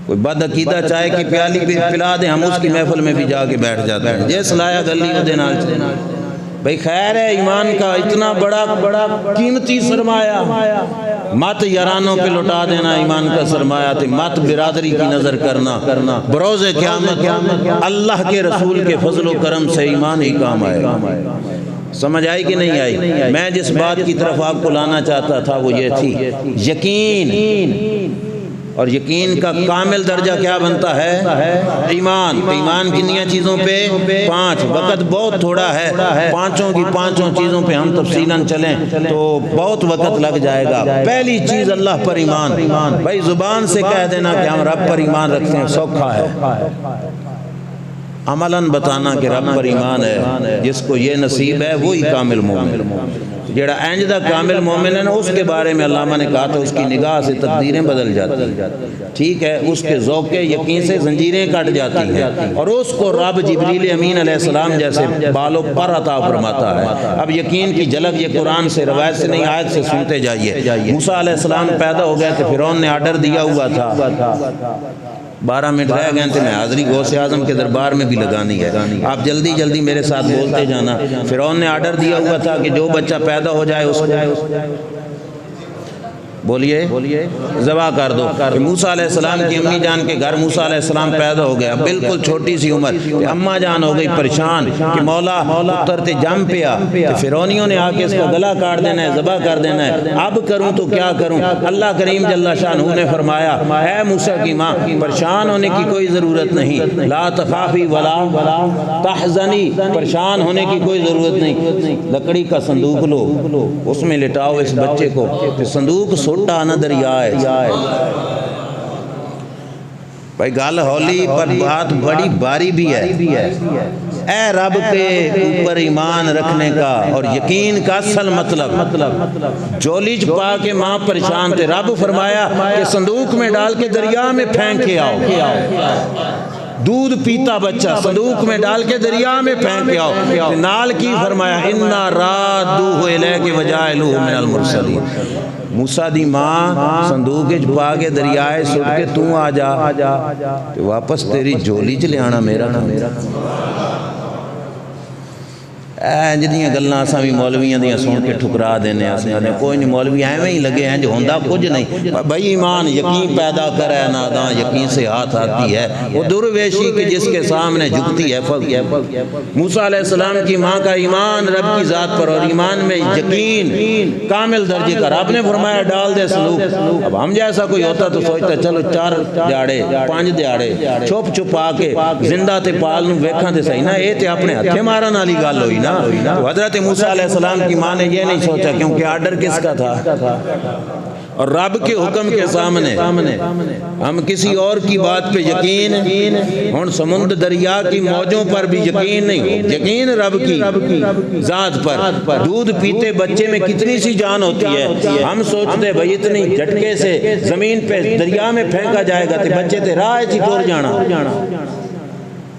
کوئی بد عقیدہ چائے کی پیالی پہ پلا دیں، ہم اس کی محفل میں بھی جا کے بیٹھ جاتے ہیں، جیس لایا گلی وہ دینا۔ بھئی خیر ہے، ایمان کا اتنا بڑا قیمتی سرمایہ مت یارانوں پہ لٹا دینا، ایمان کا سرمایہ تھے، مت برادری کی نظر کرنا، بروز قیامت اللہ کے رسول کے فضل و کرم سے ایمان ہی کام آئے۔ سمجھ آئی کہ نہیں آئی؟ میں جس بات کی طرف آپ کو لانا چاہتا تھا وہ یہ تھی یقین، اور یقین کا کامل درجہ کیا بنتا ہے؟ ایمان۔ ایمان کنیا چیزوں پہ؟ 5، وقت بہت تھوڑا ہے، پانچوں کی پانچوں چیزوں پہ ہم تفصیلاً چلیں تو بہت وقت لگ جائے گا۔ پہلی چیز اللہ پر ایمان، بھائی زبان سے کہہ دینا کہ ہم رب پر ایمان رکھتے ہیں سوکھا ہے، عملاً بتانا کہ رب پر ایمان ہے، جس کو یہ نصیب ہے وہی کامل مومن۔ جیڑا اینجدہ کامل مومن ہے نا، اس کے بارے میں علامہ نے کہا تھا اس کی نگاہ سے تقدیریں بدل جاتی ہیں، ٹھیک ہے، اس کے ذوق یقین سے زنجیریں کٹ جاتی ہیں، اور اس کو رب جبریل امین علیہ السلام جیسے بالوں پر عطا فرماتا ہے۔ اب یقین کی جھلک یہ قرآن سے، روایت سے نہیں، آیت سے سنتے جائیے۔ موسیٰ علیہ السلام پیدا ہو گئے تھے، فرعون نے آرڈر دیا ہوا تھا، 12 منٹ رہ گئے تھے، میں حاضری غوث اعظم کے دربار میں بھی لگانی ہے، آپ جلدی جلدی میرے ساتھ بولتے جانا۔ فرعون نے آرڈر دیا ہوا تھا کہ جو بچہ پیدا ہو جائے اس کو بولیے ذبح کر دو۔ موسیٰ علیہ السلام کی امی جان کے گھر موسیٰ علیہ السلام پیدا ہو گیا، بالکل چھوٹی سی عمر، اماں جان ہو گئی پریشان کہ مولا اترتے جم پیا کہ فرعونیوں نے آ کے اس کا گلا کاٹ دینا ہے، ذبح کر دینا ہے، اب کروں تو کیا کروں؟ اللہ کریم جل شانہ نے فرمایا اے موسیٰ کی ماں پریشان ہونے کی کوئی ضرورت نہیں، لا تخافی ولا تحزنی، پریشان ہونے کی کوئی ضرورت نہیں، لکڑی کا صندوق لو، اس میں لٹاؤ اس بچے کو، کہ صندوق سوٹا نہ دریا ہے، بھائی گل ہولی پر بات بڑی باری بھی ہے۔ اے رب کے اوپر ایمان رکھنے کا اور یقین کا اصل مطلب جولی چھپا کے ماں پریشان تھے، رب فرمایا کہ صندوق میں ڈال کے دریا میں پھینک کے آؤ، دودھ پیتا بچہ صندوق میں ڈال کے دریا میں پھینک کے آؤ، نال کی فرمایا اِنَّا رَادُّوهُ إِلَيْكَ وَجَاعِلُوهُ مِنَ الْمُرْسَلِينَ۔ موسیٰ دی ماں صندوق چھپا کے دریائے سٹ کے تو آ جا، واپس تیری جولی چ لے آنا میرا جدیاں گلاں اساں بھی مولویاں دیاں سن کے ٹھکرا دینے، کوئی نہیں مولوی ایویں ہی لگے ہیں جو ہوندا کچھ نہیں۔ بھائی ایمان یقین پیدا کرے ناداں یقین سے ہاتھ آتی ہے، وہ درویشی کے جس کے سامنے جھکتی ہے موسیٰ علیہ السلام کی ماں کا ایمان رب کی ذات پر اور ایمان میں یقین کامل درجے کا، رب نے فرمایا ڈال دے صندوق۔ اب ہم جیسا کوئی ہوتا تو سوچتا چلو 4 دیہڑے 5 دیہڑے چھپ چھپا کے زندہ تے پال نوں ویکھاں تے صحیح نا، یہ تے اپنے ہتھے مارن والی گل ہوئی نا۔ تو حضرت موسیٰ علیہ السلام کی ماں نے یہ نہیں سوچا کیونکہ آرڈر کس کا تھا، اور رب کے حکم کے سامنے ہم کسی اور کی بات پہ یقین، ہن سمندر دریا کی موجوں پر بھی یقین نہیں، یقین رب کی ذات پر۔ دودھ پیتے بچے میں کتنی سی جان ہوتی ہے، ہم سوچتے بھئی اتنی جھٹکے سے زمین پہ دریا میں پھینکا جائے گا تے بچے تے راہ چ ٹر جانا،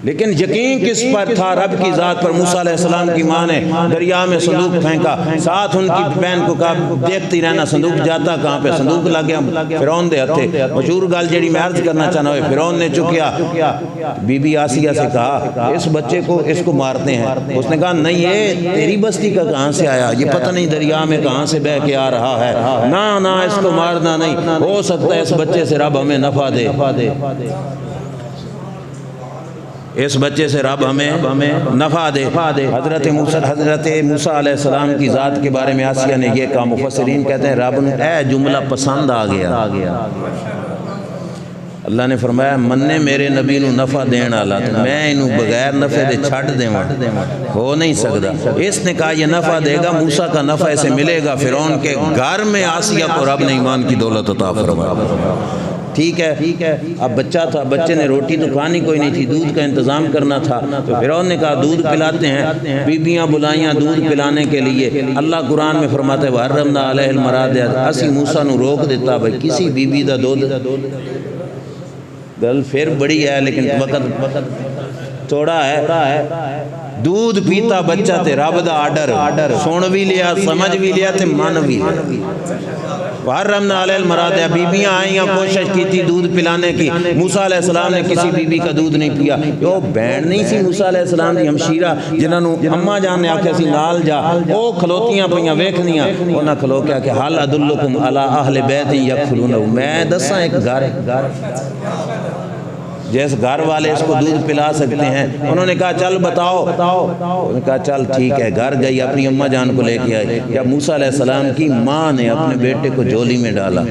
لیکن یقین کس پر تھا؟ رب کی ذات پر۔ موسیٰ علیہ السلام کی ماں نے دریا میں صندوق پھینکا، ساتھ ان کی بہن کو کہا دیکھتی رہنا صندوق جاتا کہاں پہ، صندوق لگ گیا فرعون دے ہتھے۔ مشہور گل جیڑی میں عرض کرنا چاہنا ہے، فرعون نے چکیا، بی بی آسیہ سے کہا اس بچے کو اس کو مارتے ہیں، اس نے کہا نہیں یہ تیری بستی کا کہاں سے آیا، یہ پتہ نہیں دریا میں کہاں سے بہ کے آ رہا ہے، نہ اس کو مارنا نہیں، ہو سکتا ہے اس بچے سے رب ہمیں نفع دے، اس بچے سے رب ہمیں نفع دے۔ حضرت موسیٰ علیہ السلام کی ذات کے بارے میں آسیہ نے یہ کہا، مفسرین کہتے ہیں رب نے اے جملہ پسند آ گیا، اللہ نے فرمایا مننے میرے نبی نو نفع دین والا تو میں انہوں بغیر نفع دے چھٹ دیواں، ہو نہیں سکتا۔ اس نے کہا یہ نفع دے گا، موسیٰ کا نفع اسے ملے گا۔ فرعون کے گھر میں آسیہ کو رب نے ایمان کی دولت عطا فرمایا۔ ٹھیک ہے، اب بچہ تھا، بچے نے روٹی تو کھانی کوئی نہیں تھی، دودھ کا انتظام کرنا تھا، تو فرعون نے کہا دودھ پلاتے ہیں، بیبیاں بلائیاں دودھ پلانے کے لیے۔ اللہ قرآن میں فرماتا ہے وَحَرَّمْنَا عَلَيْهِ الْمَرَاضِعَ، اسی موسیٰ نو روک دیتا بھائی کسی بیبی دا دودھ، گل پھر بڑی ہے لیکن وقت تھوڑا ہے۔ دودھ پیتا بچہ تے رب دا آرڈر سن بھی لیا، سمجھ بھی لیا تے من بھی لیا۔ وَحَرَّمْنَا عَلَيْهِ الْمَرَاضِعَ، بیبیاں آئیں کوشش کی تھی دودھ پلانے کی، موسیٰ علیہ السلام نے کسی بیبی کا دودھ نہیں پیا۔ وہ بہن نہیں سی موسیٰ علیہ السلام دی ہمشیرہ جنہاں نو اماں جان نے آکھیا سی نال جا، وہ کھلوتیاں پئیاں ویکھنیاں، انہاں کھلو کے کہ حل ادلکم علی اہل بیت یکفلونہ، میں دساں ایک گھر جیس گھر والے اس کو دودھ پلا سکتے ہیں۔ انہوں نے کہا چل بتاؤ، انہوں نے کہا چل ٹھیک ہے، گھر گئی اپنی اماں جان کو لے کے آئی۔ جب موسیٰ علیہ السلام کی ماں نے اپنے بیٹے کو جولی میں ڈالا،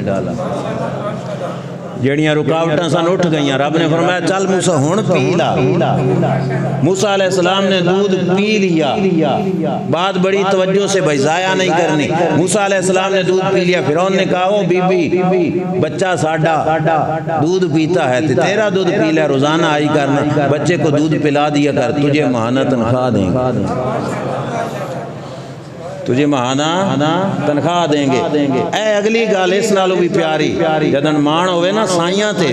جڑیاں رکاوٹاں سن اٹھ گئیاں، رب نے فرمایا چل موسیٰ ہن پی لا۔ موسیٰ علیہ السلام نے دودھ پی لیا، بات بڑی توجہ سے بھائی ضائع نہیں کرنی۔ موسیٰ علیہ السلام نے دودھ پی لیا، فرعون نے کہا او بی بی بچہ ساڈا دودھ پیتا ہے، تیرا دودھ پی لے، روزانہ آئی کرنا، بچے کو دودھ پلا دیا کر، تجھے ماہانہ تنخواہ دیں گے، تجھے ماہانہ تنخواہ دیں گے۔ اے اگلی گال اس نالو بھی پیاری، جدن مان ہوئے نا سائیاں تے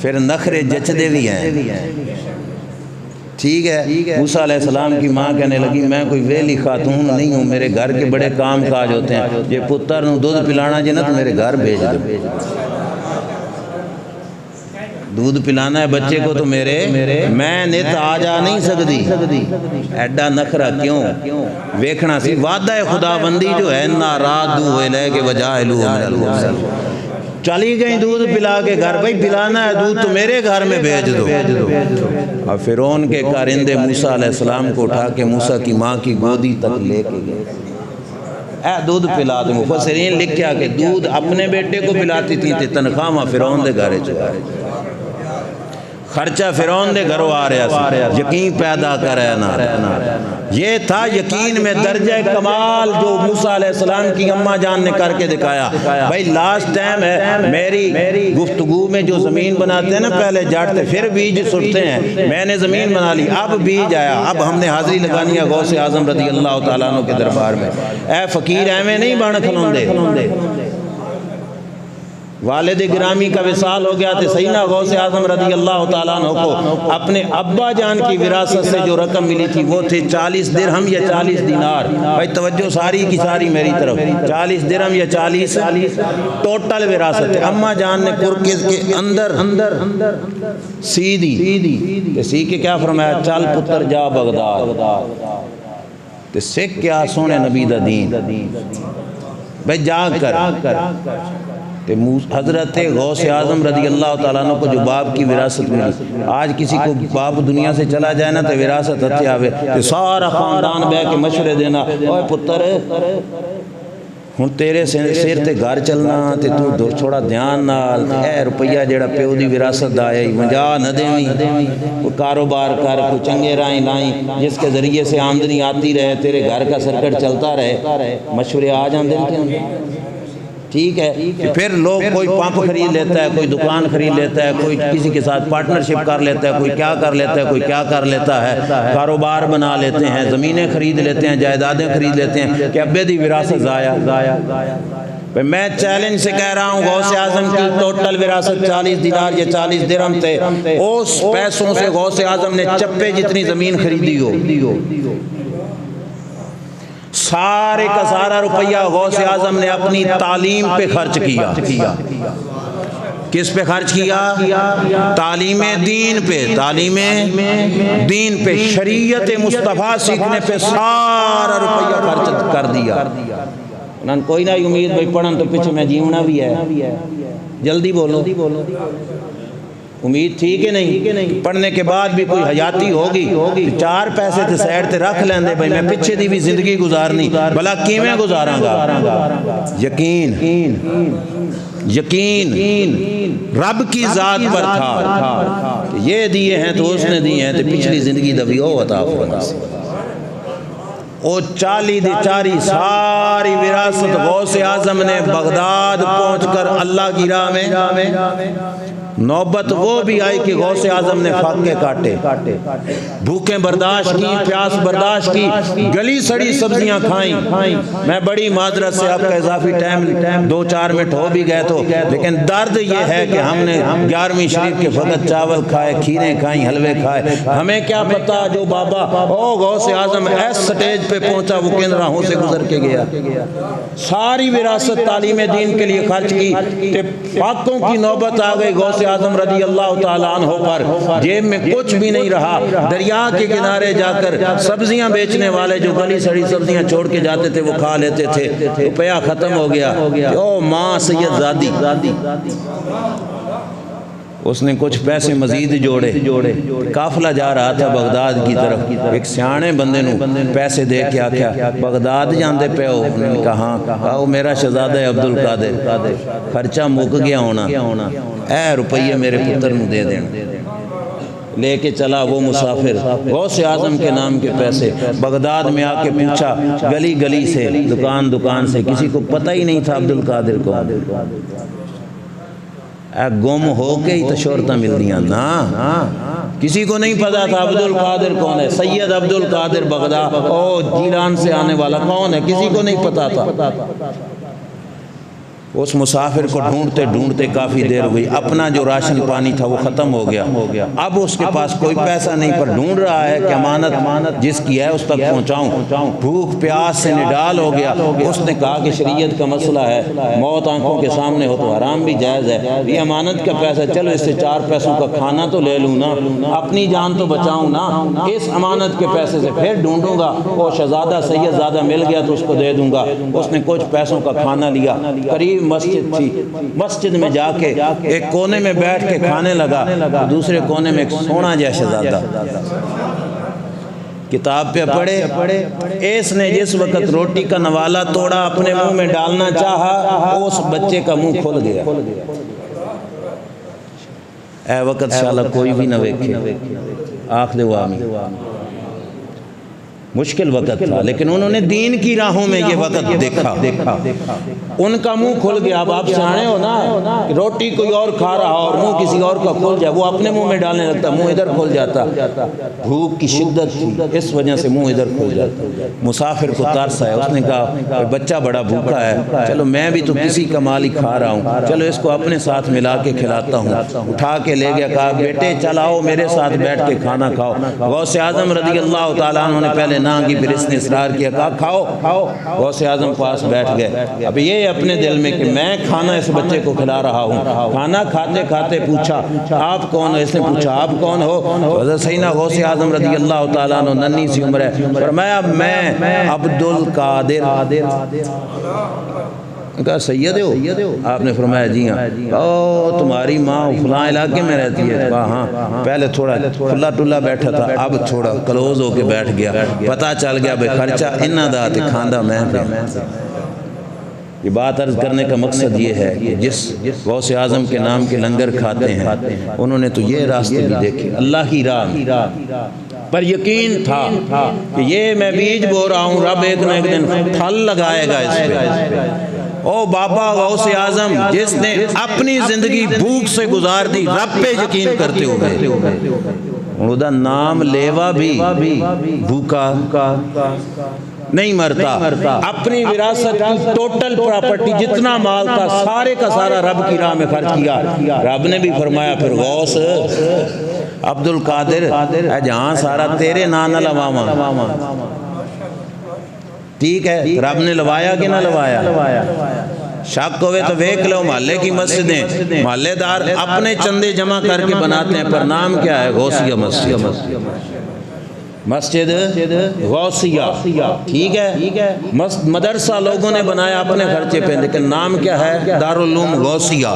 پھر نخرے جچدے بھی ہیں۔ ٹھیک ہے، موسیٰ علیہ السلام کی ماں کہنے لگی میں کوئی ویلی خاتون نہیں ہوں، میرے گھر کے بڑے کام کاج ہوتے ہیں، یہ پتر نو دودھ پلانا جنت میرے گھر بھیج دو، دودھ پلانا ہے بچے کو تو میرے میں نت آ جا نہیں سکتی، ایڈا نخرہ کیوں؟ ویکھنا سی وعدہ خدا بندی جو ہے نا رادو الیک وجاعلوہ من المرسلین، چلی گئی دودھ پلا کے گھر، بھائی پلانا ہے دودھ تو میرے گھر میں بھیج دو۔ اور فرعون کے کارندے موسیٰ علیہ السلام کو اٹھا کے موسیٰ کی ماں کی گودی تک لے کے گئے، اے دودھ پلا دو۔ مفسرین لکھیا کہ دودھ اپنے بیٹے کو پلاتی تھی تے تنخواہ فرعون دے گھر چ خرچہ فرعون دے گھروں آ رہا سی، یقین پیدا کر رہا نا۔ یہ تھا یقین میں درجہ کمال جو موسیٰ علیہ السلام کی اماں جان نے کر کے دکھایا. بھائی لاسٹ ٹائم ہے میری گفتگو میں جو زمین بناتے ہیں نا پہلے جاٹتے پھر بیج سٹتے ہیں، میں نے زمین بنا لی، اب بیج آیا، اب ہم نے حاضری لگانی ہے غوث اعظم رضی اللہ تعالیٰ عنہ کے دربار میں. اے فقیر ایویں نہیں بن کھلوندے. والد گرامی کا وصال ہو گیا تھے، سیدنا غوث اعظم رضی اللہ تعالیٰ عنہ کو اپنے ابا جان کی وراثت سے جو رقم ملی تھی وہ تھے 40 درہم یا 40 دینار. بھائی توجہ ساری کی ساری میری طرف، 40 درہم یا 40 ٹوٹل وراثت. اما جان نے کرکز کے اندر سی دی، سی کے کیا فرمایا، چل پتر جا بغداد تے سکھ کیا سونے نبی دا دین. بھئی جا کر حضرت غوث اعظم رضی اللہ تعالیٰ عنہ کو جو باپ کی وراثت ملی، آج کسی کو باپ دنیا سے چلا جائے نا تو وراثت ہتھے آوے تو سارا خاندان بے کے مشورے دینا، اوے پتر ہن تیرے سر تے گھر چلنا تے تو چھوڑا دھیان نال، اے روپیہ جیڑا پیو دی وراثت آئے منجا نہ دیویں، کوئی کاروبار کر، کوئی چنگے رائیں لائیں جس کے ذریعے سے آمدنی آتی رہے، تیرے گھر کا سرکٹ چلتا رہے. مشورے آ جاندے کیوں؟ ٹھیک ہے. پھر لوگ کوئی پمپ خرید لیتا ہے، کوئی دکان خرید لیتا ہے، کوئی کسی کے ساتھ پارٹنرشپ کر لیتا ہے، کوئی کیا کر لیتا ہے، کوئی کیا کر لیتا ہے، کاروبار بنا لیتے ہیں، زمینیں خرید لیتے ہیں، جائیدادیں خرید لیتے ہیں کہ ابے دی وراثت ضائع. میں چیلنج سے کہہ رہا ہوں غوث اعظم کی ٹوٹل وراثت 40 دینار یا 40 درہم تھے. اس پیسوں سے غوث اعظم نے چپے جتنی زمین خریدی ہو، سارے کا سارا روپیہ غوث اعظم نے اپنی تعلیم پہ خرچ کیا. کس پہ خرچ کیا؟ تعلیم دین پہ. تعلیم دین پہ، شریعت مصطفیٰ سیکھنے پہ سارا روپیہ خرچ کر دیا. کوئی نہ امید بھائی پڑھن تو پیچھے میں جیونا بھی ہے. جلدی بولو، امید تھی کہ نہیں؟ پڑھنے کے بعد بھی کوئی حیاتی ہوگی، 4 پیسے تے سائڈ تے رکھ لیندے بھائی میں پیچھے دی بھی زندگی گزارنی، بھلا کیویں گزاراں گا؟ یقین رب کی ذات پر تھا کہ یہ دیے ہیں تو اس نے دیے ہیں، تو پچھلی زندگی دا بھی او عطا فرما سی. او 40 دی 40 ساری وراثت غوث اعظم نے بغداد پہنچ کر اللہ کی راہ میں نوبت وہ بھی آئی کہ غوث اعظم نے فاقے کاٹے، بھوکیں برداشت کی، پیاس برداشت کی، گلی سڑی سبزیاں کھائیں. میں بڑی معذرت سے آپ کا اضافی ٹائم 2-4 منٹ ہو بھی گئے تو، لیکن درد یہ ہے کہ ہم نے 11ویں شریف کے فقط چاول کھائے، کھیریں کھائیں، حلوے کھائے. ہمیں کیا پتا جو بابا او غوث اعظم ایس سٹیج پہ پہنچا وہ کن راہوں سے گزر کے گیا. ساری وراثت تعلیم دین کے لیے خرچ کی، فاقوں کی نوبت آ گئی غوث اعظم رضی اللہ تعالیٰ عنہ پر. جیب میں کچھ بھی نہیں رہا، دریا کے کنارے جا کر سبزیاں بیچنے والے جو گلی سڑی سبزیاں چھوڑ کے جاتے تھے وہ کھا لیتے تھے. روپیہ ختم ہو گیا. او ماں سید زادی، اس نے کچھ پیسے مزید جوڑے. قافلہ جا رہا تھا بغداد کی طرف، ایک سیانے بندے نو پیسے دے کے آکھیا بغداد جاندے پہ ہو؟ انہوں نے کہا ہاں، وہ میرا شہزادہ ہے عبدالقادر، خرچہ مک گیا ہونا، اے روپیے میرے پتر نو دے دینا. لے کے چلا وہ مسافر غوث اعظم کے نام کے پیسے. بغداد میں آ کے پوچھا گلی گلی سے، دکان سے، کسی کو پتہ ہی نہیں تھا عبدالقادر کو. گم ہو کے ہی تو شہرتاں مل دیاں نا، کسی کو نہیں پتا تھا عبدالقادر کون ہے. سید عبدالقادر بغداد، او جیلان سے آنے والا کون ہے، کسی کو نہیں پتا تھا. اس مسافر کو ڈھونڈتے ڈھونڈتے کافی دیر ہوئی. اپنا جو راشن پانی تھا وہ ختم ہو گیا. اب اس کے پاس کوئی پیسہ نہیں، پر ڈھونڈ رہا ہے کہ امانت جس کی ہے اس تک پہنچاؤں. بھوک پیاس سے نڈال ہو گیا. اس نے کہا کہ شریعت کا مسئلہ ہے، موت آنکھوں کے سامنے ہو تو حرام بھی جائز ہے. یہ امانت کا پیسہ، چلو اس سے 4 پیسوں کا کھانا تو لے لوں نا، اپنی جان تو بچاؤں نا. اس امانت کے پیسے سے پھر ڈھونڈوں گا، وہ شہزادہ سید زادہ مل گیا تو اس کو دے دوں گا. اس نے کچھ پیسوں کا کھانا لیا. قریب مسجد تھی، مسجد میں جا کے ایک کونے میں بیٹھ کے کھانے لگا. دوسرے کونے میں ایک سونا جیسا شہزادہ کتاب پہ پڑھے. اس نے جس وقت روٹی کا نوالا توڑا اپنے منہ میں ڈالنا چاہا، اس بچے کا منہ کھل گیا. اے وقت شالا کوئی بھی نہ ویکھے، آخ دے آمین. مشکل وقت تھا، لیکن انہوں نے دین کی راہوں میں یہ وقت دیکھا، ان کا منہ کھل گیا۔ اب آپ سیانے ہو نا، روٹی کوئی اور کھا رہا اور منہ کسی اور کا کھل جائے، وہ اپنے منہ میں ڈالنے لگتا، منہ ادھر کھل جاتا۔ بھوک کی شدت تھی، اس وجہ سے منہ ادھر کھل جاتا۔ مسافر کو ترس آیا، اس نے کہا بچہ بڑا بھوکا ہے، چلو میں بھی تو کسی کا مال ہی کھا رہا ہوں، چلو اس کو اپنے ساتھ ملا کے کھلاتا ہوں۔ اٹھا کے لے گیا، کہا بیٹے چل آؤ میرے ساتھ بیٹھ کے کھانا کھاؤ۔ غوث اعظم رضی اللہ تعالیٰ عنہ نے پہلے نہ کی، پھر اس نے اصرار کیا، کہا کھاؤ۔ غوث اعظم پاس بیٹھ گئے۔ اب یہ اپنے دل میں کہ میں کھانا اس بچے کو کھلا رہا ہوں۔ کھانا کھاتے کھاتے پوچھا آپ کون ہو؟ اس نے پوچھا آپ کون ہو؟ حضرت سیدنا غوث اعظم رضی اللہ تعالیٰ عنہ ننھی سی عمر ہے، فرمایا میں عبد القادر۔ کہا سید ہو؟ آپ نے فرمایا جی ہاں۔ او تمہاری ماں فلاں علاقے میں رہتی ہے؟ کہا ہاں۔ پہلے تھوڑا کھلا ٹلا بیٹھا تھا، اب تھوڑا کلوز ہو کے بیٹھ گیا، پتہ چل گیا بھائی خرچہ انہاں دا تے کھاندا میں پہ۔ یہ بات عرض کرنے کا مقصد یہ ہے کہ جس غوث اعظم کے نام کے لنگر کھاتے ہیں انہوں نے تو یہ راستے بھی دیکھے، اللہ کی راہ پر یقین تھا کہ یہ میں بیج بو رہا ہوں، رب ایک نہ ایک دن پھل لگائے گا اس پہ۔ او بابا غوث اعظم جس نے اپنی زندگی بھوک سے گزار دی رب پہ یقین کرتے ہوئے، انہوں دا نام لیوا بھی بھوکا نہیں مرتا۔ اپنی وراثت کی ٹوٹل پراپرٹی جتنا مال تھا سارے کا سارا رب کی راہ میں خرچ کیا۔ رب نے بھی فرمایا پھر غوث عبد القادر جہاں سارا تیرے نام نہ لواما، ٹھیک ہے؟ رب نے لوایا کہ نہ لوایا؟ شک ہوئے تو ویک لو، محلے کی مسجدیں محلے دار اپنے چندے جمع کر کے بناتے ہیں، پر نام کیا ہے؟ غوثیہ مسجد غوثیہ، ٹھیک ہے؟ مدرسہ لوگوں نے بنایا اپنے خرچے پہ، لیکن نام کیا ہے؟ دارالعلوم غوثیہ،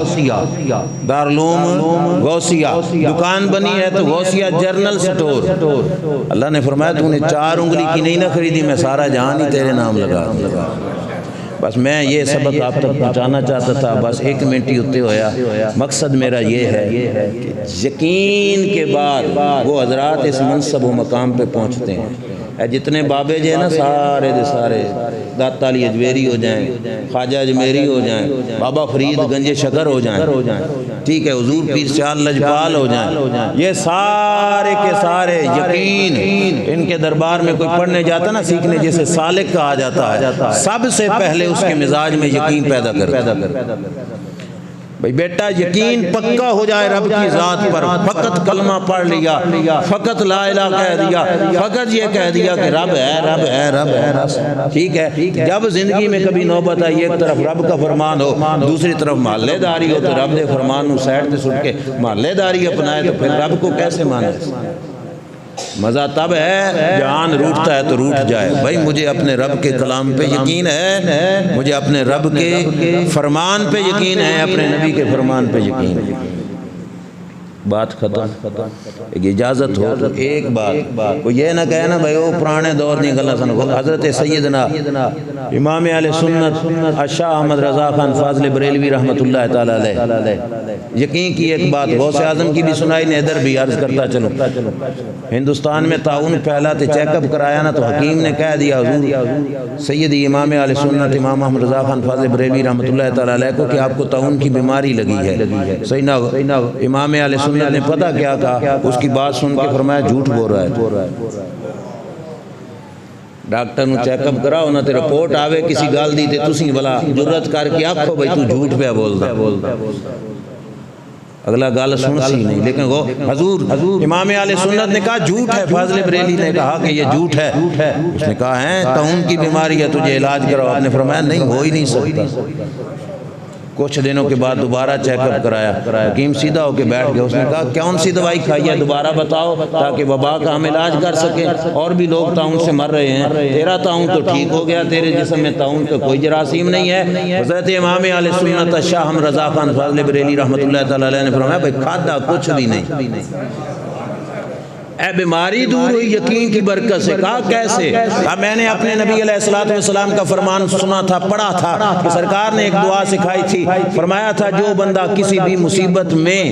دارالعلوم غوثیہ۔ دکان بنی ہے تو غوثیہ جرنل سٹور۔ اللہ نے فرمایا تو نے 4 انگلی کی نہیں نہ خریدی، میں سارا جہان ہی تیرے نام لگا دوں۔ بس میں یہ سبق آپ تک پہنچانا چاہتا تھا، بس 1 منٹ ہی ہوتے ہویا۔ مقصد میرا یہ ہے کہ یقین کے بعد وہ حضرات اس منصب و مقام پہ پہنچتے ہیں۔ جتنے بابے جو ہیں نا سارے دے سارے، داتا علی اجمیری ہو جائیں، خواجہ اجمیری ہو جائیں، بابا فرید گنج شکر ہو جائیں، ٹھیک ہے، حضور پیر سیال لجپال ہو جائیں، یہ سارے کے سارے یقین ان کے دربار میں کوئی پڑھنے جاتا نا سیکھنے، جیسے سالک کہا جاتا ہے، سب سے پہلے اس کے مزاج میں یقین پیدا کرتا ہے۔ بھئی بیٹا یقین پکا ہو جائے رب کی ذات پر، فقط کلمہ پڑھ لیا، فقط لا الہ کہہ دیا، فقط یہ کہہ دیا کہ رب ہے رب ہے رب ہے، ٹھیک ہے؟ جب زندگی میں کبھی نوبت آئی ایک طرف رب کا فرمان ہو، دوسری طرف محلے داری ہو، تو رب دے فرمان نو سائڈ تے سٹ کے محلے داری اپنائے تو پھر رب کو کیسے مانے؟ مزہ تب ہے جہان روٹتا ہے تو روٹ جائے۔ بھائی مجھے اپنے رب کے کلام پہ یقین ہے، مجھے اپنے رب کے فرمان پہ یقین ہے، اپنے نبی کے فرمان پہ یقین ہے۔ بات ختم۔ ایک اجازت ہو تو ایک بات کو یہ نہ کہے نا بھائی وہ پرانے دور نہیں گلا سن، حضرت سیدنا امام اہل سنت شاہ احمد رضا خان فاضل بریلوی رحمۃ اللہ تعالی علیہ یقین کی ایک بات غوث اعظم کی بھی سنائی نے، ادھر بھی عرض کرتا چلو۔ ہندوستان میں طاعون پھیلا تو چیک اپ کرایا نا، تو حکیم نے کہہ دیا حضور سیدی امام اہل سنت امام احمد رضا خان فاضل بریلوی رحمۃ اللہ تعالی علیہ کو کہ آپ کو طاعون کی بیماری لگی ہے۔ سیدنا امام اہل سنت نے پتہ کیا کہا، اس کی بات سن کے فرمایا جھوٹ بول رہا ہے۔ ڈاکٹر نو چیک اپ کراؤ نہ تے رپورٹ آوے کسی گل دی تے تسی بلا جرت کر کے آکھو بھائی تو جھوٹ پہ بولدا، اگلا گل سن سی نہیں، لیکن وہ حضور امام اہل سنت نے کہا جھوٹ ہے، فاضل بریلی نے کہا کہ یہ جھوٹ ہے، اس نے کہا ہے طاعون کی بیماری ہے تجھے علاج کراؤ، آپ نے فرمایا نہیں ہو ہی نہیں سکتا۔ کچھ دنوں کے بعد دوبارہ چیک اپ کرایا، حکیم سیدھا ہو کے بیٹھ گیا، اس نے کہا کون سی دوائی کھائی ہے دوبارہ بتاؤ تاکہ وبا کا ہم علاج کر سکیں، اور بھی لوگ طاعون سے مر رہے ہیں، تیرا طاعون تو ٹھیک ہو گیا، تیرے جسم میں طاعون کا کوئی جراثیم نہیں ہے۔ حضرت امام اہل سنت شاہ احمد رضا خان فاضل بریلی رحمۃ اللہ تعالی علیہ نے فرمایا بھائی کھادا کچھ بھی نہیں، اے بیماری دور ہوئی یقین کی برکت سے. کہا کیسے؟ کہا میں نے اپنے نبی علیہ السلام کا فرمان سنا تھا، پڑھا تھا کہ سرکار نے ایک دعا سکھائی تھی. فرمایا تھا جو بندہ کسی بھی مصیبت میں،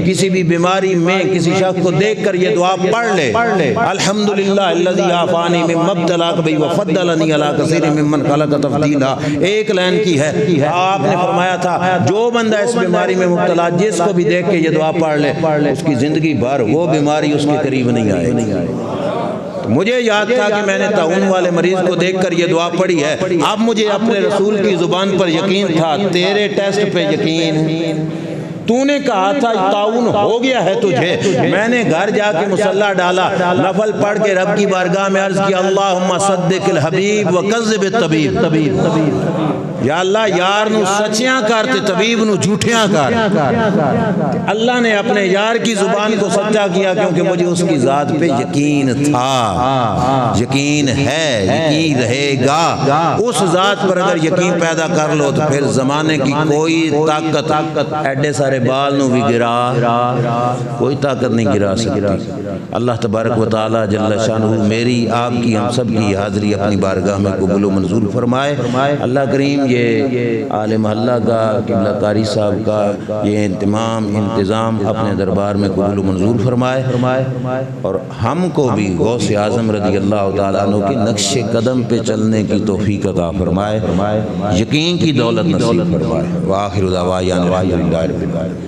کسی بھی بیماری میں کسی شخص کو دیکھ کر یہ دعا پڑھ لے، الحمدللہ الذی عافانی مما ابتلاک بہ وفضلنی علی کثیر ممن خلق تفضیلا. ایک لائن کی ہے. آپ نے فرمایا تھا جو بندہ اس بیماری میں مبتلا جس کو بھی دیکھ کے یہ دعا پڑھ لے، اس کی زندگی بھر وہ بیماری اس کے قریب نہیں آئے. مجھے یاد تھا کہ میں نے طاعون والے مریض کو دیکھ کر یہ دعا پڑھی ہے. اب مجھے اپنے رسول کی زبان پر یقین تھا، تیرے ٹیسٹ پہ یقین. تو نے کہا تھا طاعون ہو گیا ہے تجھے. میں نے گھر جا کے مصلی ڈالا، نفل پڑھ کے رب کی بارگاہ میں عرض کیا اللہم صدق الحبیب وکذب الطبیب. یا اللہ یار نو سچیاں کر تے طبیب نو جھوٹیاں کر. اللہ نے اپنے یار کی زبان کو سچا کیا کیونکہ مجھے اس کی ذات پہ یقین تھا، یقین ہے، یقین رہے گا. اس ذات پر اگر یقین پیدا کر لو تو پھر زمانے کی کوئی طاقت ایڈے سارے بال نو بھی گرا، کوئی طاقت نہیں گرا سکتی. اللہ تبارک و تعالی جل شانہ میری آپ کی ہم سب کی حاضری اپنی بارگاہ میں قبول و منظور فرمائے. اللہ کریم یہ آل محلہ کا، قبلہ قاری صاحب کا یہ انتظام اپنے دربار میں قبول و منظور فرمائے، اور ہم کو بھی غوث اعظم رضی اللہ تعالیٰ عنہ کے نقش قدم پہ چلنے کی توفیق عطا فرمائے، یقین کی دولت نصیب فرمائے. وآخر دعوانا الحمدللہ رب العالمین.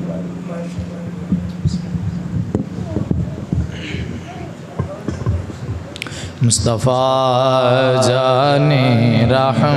مصطفیٰ جان رحم